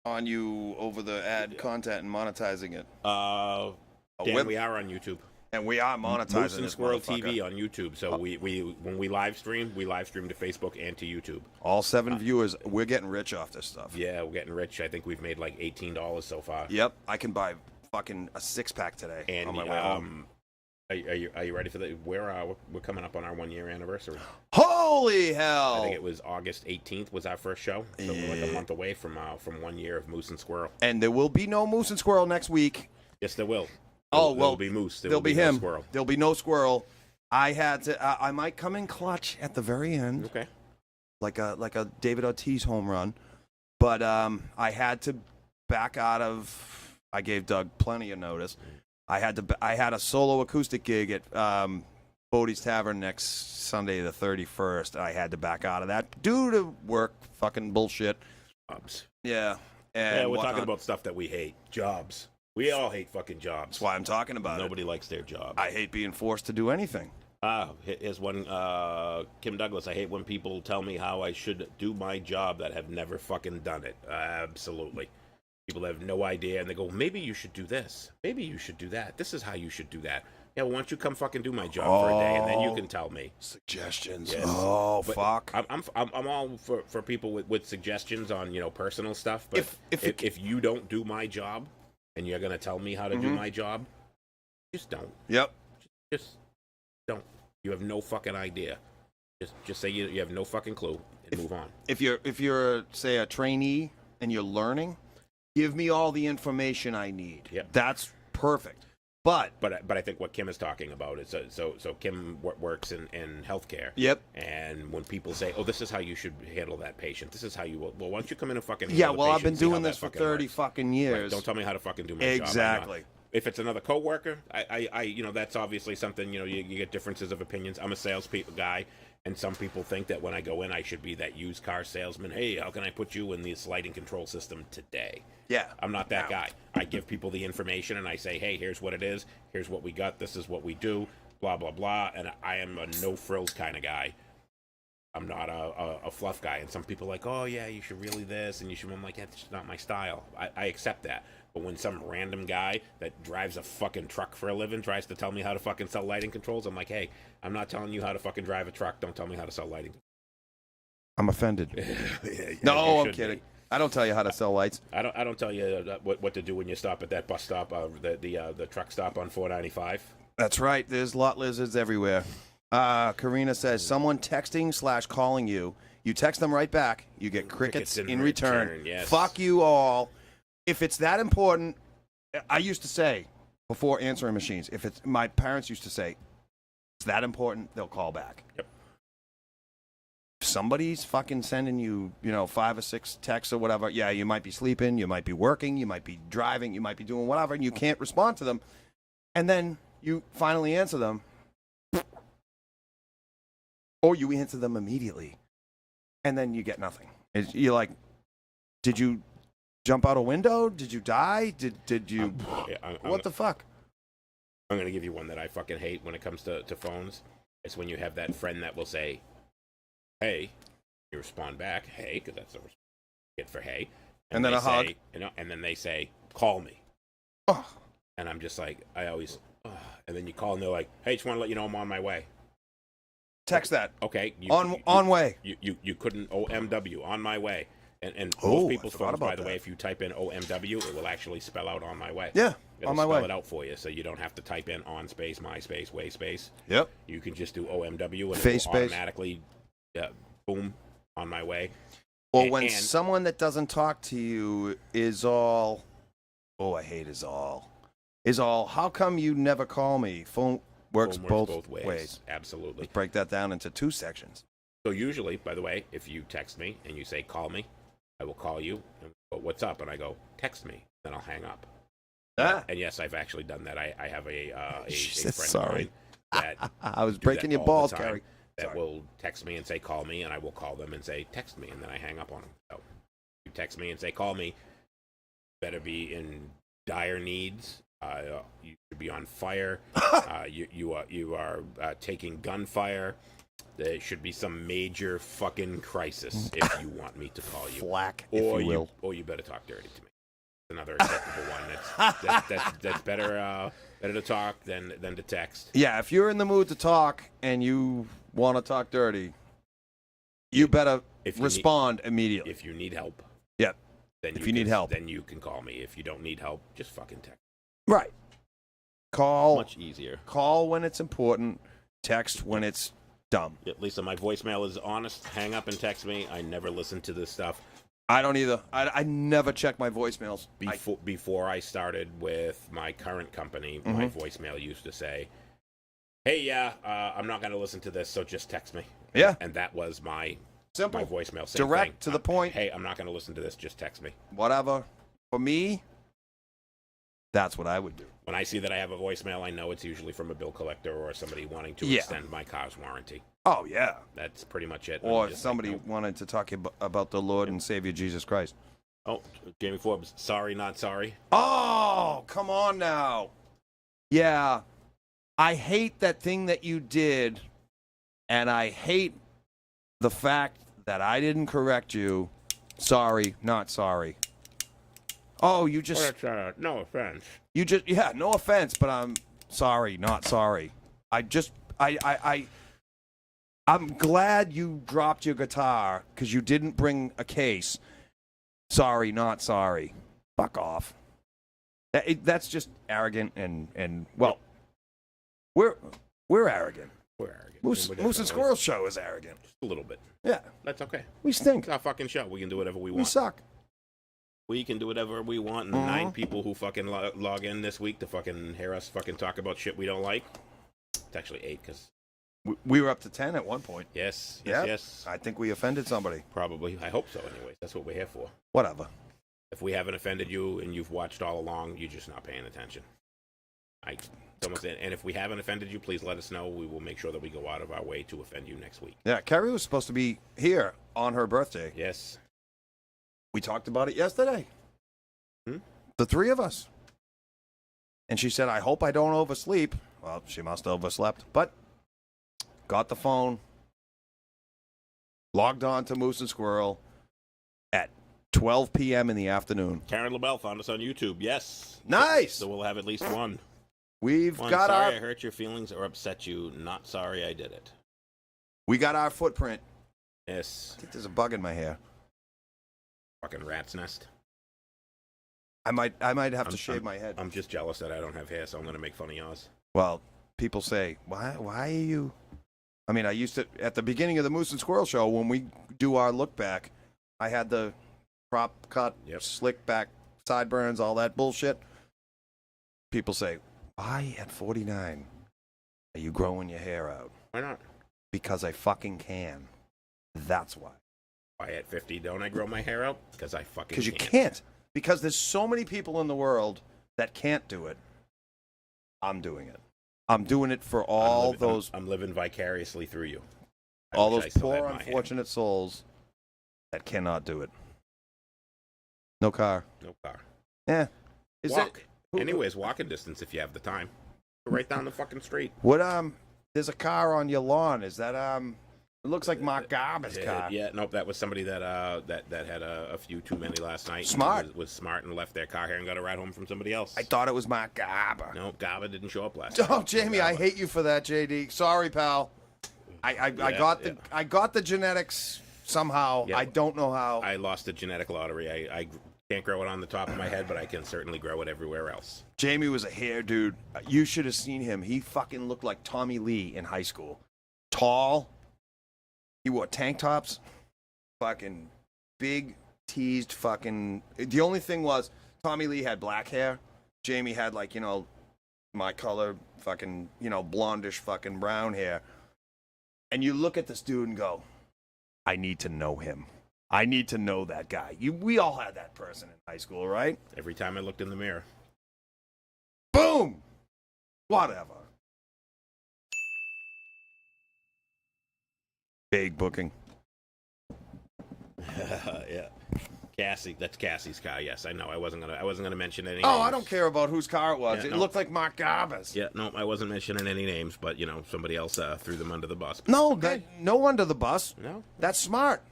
on you over the ad content and monetizing it. Dan, we are on YouTube. And we are monetizing Moose and this Squirrel motherfucker. TV on YouTube. So we when we live stream to Facebook and to YouTube. All 7 viewers, we're getting rich off this stuff. Yeah, we're getting rich. I think we've made like $18 so far. Yep, I can buy fucking a 6-pack today And on my way home. Are you ready for that? We're coming up on our 1-year anniversary. Holy hell! I think it was August 18th was our first show. So we're like a month away from 1 year of Moose and Squirrel. And there will be no Moose and Squirrel next week. Yes, there will. Oh, well, there'll be Moose. There'll be no him. Squirrel. There'll be no Squirrel. I had to. I might come in clutch at the very end. Okay. Like a David Ortiz home run, but I had to back out of. I gave Doug plenty of notice. I had a solo acoustic gig at Bodie's Tavern next Sunday the 31st. I had to back out of that due to work fucking bullshit. Jobs. Yeah. Yeah, And we're whatnot. talking about stuff that we hate. Jobs. We all hate fucking jobs. That's why I'm talking about Nobody likes their job. it. I hate being forced to do anything. Here's one, Kim Douglas. I hate when people tell me how I should do my job that have never fucking done it. Absolutely. People have no idea, and they go, maybe you should do this. Maybe you should do that. This is how you should do that. Yeah, well, why don't you come fucking do my job for a day, and then you can tell me. Suggestions. Yes. Oh, But fuck. I'm all for people with suggestions on personal stuff. But if you don't do my job, and you're gonna tell me how to do my job, just don't. Yep. Just don't. You have no fucking idea. Just say you have no fucking clue and move on. If you're say a trainee and you're learning, give me all the information I need. Yep. That's perfect. But I think what Kim is talking about is so Kim works in healthcare. Yep. And when people say, "Oh, this is how you should handle that patient. This is how you will," well, why don't you come in and fucking yeah, handle the well, I've patient, been see how doing that this for fucking 30 works. fucking Right, years. don't tell me how to fucking do my job. Exactly. If it's another coworker, I that's obviously something, you get differences of opinions. I'm a sales guy, and some people think that when I go in, I should be that used car salesman. Hey, how can I put you in this lighting control system today? Yeah. I'm not that guy. I give people the information, and I say, hey, here's what it is. Here's what we got. This is what we do. Blah, blah, blah. And I am a no-frills kind of guy. I'm not a fluff guy. And some people are like, oh, yeah, you should really this, and you should. I'm like, yeah, that's just not my style. I accept that. But when some random guy that drives a fucking truck for a living tries to tell me how to fucking sell lighting controls, I'm like, hey, I'm not telling you how to fucking drive a truck. Don't tell me how to sell lighting. I'm offended. Yeah, No, you I'm should kidding. be. I don't tell you how to sell lights. I don't tell you what to do when you stop at that bus stop, the truck stop on 495. That's right. There's lot lizards everywhere. Karina says, someone texting/calling you. You text them right back. You get crickets in return. Yes. Fuck you all. If it's that important, I used to say before answering machines, my parents used to say, it's that important, they'll call back. Yep. If somebody's fucking sending you, 5 or 6 texts or whatever, yeah, you might be sleeping, you might be working, you might be driving, you might be doing whatever, and you can't respond to them. And then you finally answer them. Or you answer them immediately. And then you get nothing. You're like, did you jump out a window? Did you die? Did you... what the fuck? I'm going to give you one that I fucking hate when it comes to phones. It's when you have that friend that will say, hey, you respond back, hey, because that's the response you get for hey. And then a hug. And then they say, call me. Oh. And I'm just like, and then you call and they're like, hey, just want to let you know I'm on my way. Text that. Okay. On way. You couldn't OMW, on my way. And Oh, most people's I forgot phones, about by the that. way, if you type in OMW, it will actually spell out on my way. Yeah, It'll on my spell way. it out for you, so you don't have to type in on space, my space, way space. Yep. You can just do OMW and Face it will space. automatically, boom, on my way. Or when And- someone that doesn't talk to you is all, I hate is all. How come you never call me? Phone works Phone both ways. Absolutely. Let's break that down into 2 sections. So usually, by the way, if you text me and you say call me, I will call you. And go, what's up? And I go, text me. Then I'll hang up. Ah. And yes, I've actually done that. I have a Jesus, friend sorry. of mine that I was do breaking that your all balls, the time, Gary. that Sorry. will text me and say call me, and I will call them and say text me, and then I hang up on them. So you text me and say call me, better be in dire needs. You should be on fire. You are taking gunfire. There should be some major fucking crisis if you want me to call you. Flack, if you will. Or you better talk dirty to me. Another acceptable one. That's better to talk than to text. Yeah, if you're in the mood to talk and you want to talk dirty, you better respond immediately. If you need help, Yep. then If you need help. then you can call me. If you don't need help, just fucking text. Right. Call. Much easier. Call when it's important. Text when it's dumb. At least my voicemail is honest. Hang up and text me. I never listen to this stuff. I don't either. I never check my voicemails. Before I started with my current company, my voicemail used to say, hey, I'm not going to listen to this, so just text me. Yeah. And that was my Simple. my voicemail. Same Direct thing. to the point. Hey, I'm not going to listen to this, just text me. Whatever. For me, that's what I would do. When I see that I have a voicemail, I know it's usually from a bill collector or somebody wanting to Yeah. extend my car's warranty. Oh, yeah. That's pretty much it. Or I'm just somebody like, nope. wanted to talk about the Lord and Savior Jesus Christ. Oh, Jamie Forbes, sorry, not sorry. Oh, come on now. Yeah. I hate that thing that you did, and I hate the fact that I didn't correct you. Sorry, not sorry. Oh, you just... no offense. Yeah, no offense, but I'm sorry, not sorry. I'm glad you dropped your guitar because you didn't bring a case. Sorry, not sorry. Fuck off. That's just arrogant and well, we're arrogant. We're arrogant. Moose and Squirrel show is arrogant. Just a little bit. Yeah, That's okay. we stink. It's our fucking show. We can do whatever we We want. suck. We can do whatever we want. And the 9 people who fucking log in this week to fucking hear us fucking talk about shit we don't like. It's actually 8 because... We were up to 10 at one point. Yes. Yeah. Yes. I think we offended somebody. Probably. I hope so anyways. That's what we're here for. Whatever. If we haven't offended you and you've watched all along, you're just not paying attention. And if we haven't offended you, please let us know. We will make sure that we go out of our way to offend you next week. Yeah, Carrie was supposed to be here on her birthday. Yes. We talked about it yesterday. The 3 of us. And she said, I hope I don't oversleep. Well, she must have overslept. But got the phone, logged on to Moose and Squirrel at 12 p.m. in the afternoon. Karen LaBelle found us on YouTube. Yes. Nice. So we'll have at least one. We've One, got sorry our I hurt your feelings or upset you. Not sorry I did it. footprint. Yes. I think there's a bug in my hair. Fucking rat's nest. I might have to shave my head. I'm just jealous that I don't have hair, so I'm going to make fun of yours. Well, people say, why are you? I mean, I used to, at the beginning of the Moose and Squirrel show, when we do our look back, I had the crop cut, slick back, sideburns, all that bullshit. People say, why at 49 are you growing your hair out? Why not? Because I fucking can. That's why. Why at 50 don't I grow my hair out? Because I fucking Because you can't. Because there's so many people in the world that can't do it. I'm doing it. I'm doing it for all those. I'm living vicariously through you. All those poor, unfortunate souls that cannot do it. No car. No car. Yeah. Walk. Anyways, walking distance if you have the time. Right down the fucking street. What there's a car on your lawn. Is that it looks like Mark Garber's car. Yeah, nope, that was somebody that had a few too many last night. Smart. Was smart and left their car here and got a ride home from somebody else. I thought it was Mark Garber. No, Garber didn't show up last night. Oh, Jamie, I hate you for that, JD. Sorry, pal. I got the genetics somehow. Yeah. I don't know how. I lost the genetic lottery. I can't grow it on the top of my head, but I can certainly grow it everywhere else. Jamie was a hair dude. You should have seen him. He fucking looked like Tommy Lee in high school. Tall. He wore tank tops. Fucking big, teased fucking... The only thing was, Tommy Lee had black hair. Jamie had, like, my color, fucking, blondish fucking brown hair. And you look at this dude and go, I need to know him. I need to know that guy. We all had that person in high school, right? Every time I looked in the mirror. Boom! Whatever. Big booking. Yeah. Cassie, that's Cassie's car. Yes, I know. I wasn't gonna mention any. Oh, names. I don't care about whose car it was. Yeah, it looked like Mark Garber's. Yeah, no, I wasn't mentioning any names, but somebody else threw them under the bus. No, no under the bus. No, that's smart.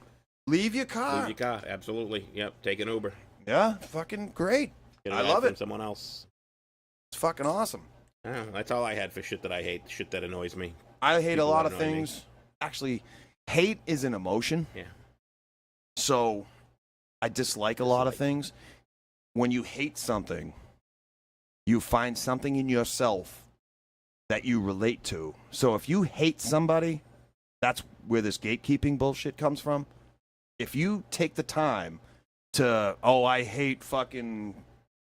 Leave your car. Leave your car. Absolutely. Yep. Take an Uber. Yeah, fucking great. I love it. Someone else. It's fucking awesome. Yeah, that's all I had for shit that I hate. Shit that annoys me. I hate a lot of things. Actually, hate is an emotion. Yeah. So, I dislike a lot of things. When you hate something, you find something in yourself that you relate to. So if you hate somebody, that's where this gatekeeping bullshit comes from. If you take the time to, I hate fucking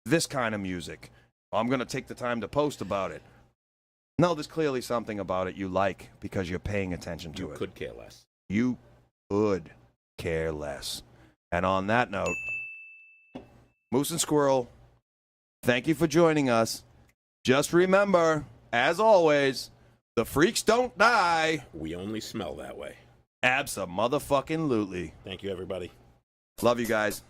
this kind of music, I'm going to take the time to post about it. No, there's clearly something about it you like because you're paying attention to it. You could care less. You could care less. And on that note, Moose and Squirrel, thank you for joining us. Just remember, as always, the freaks don't die. We only smell that way. Abso-motherfucking-lutely. Thank you, everybody. Love you guys.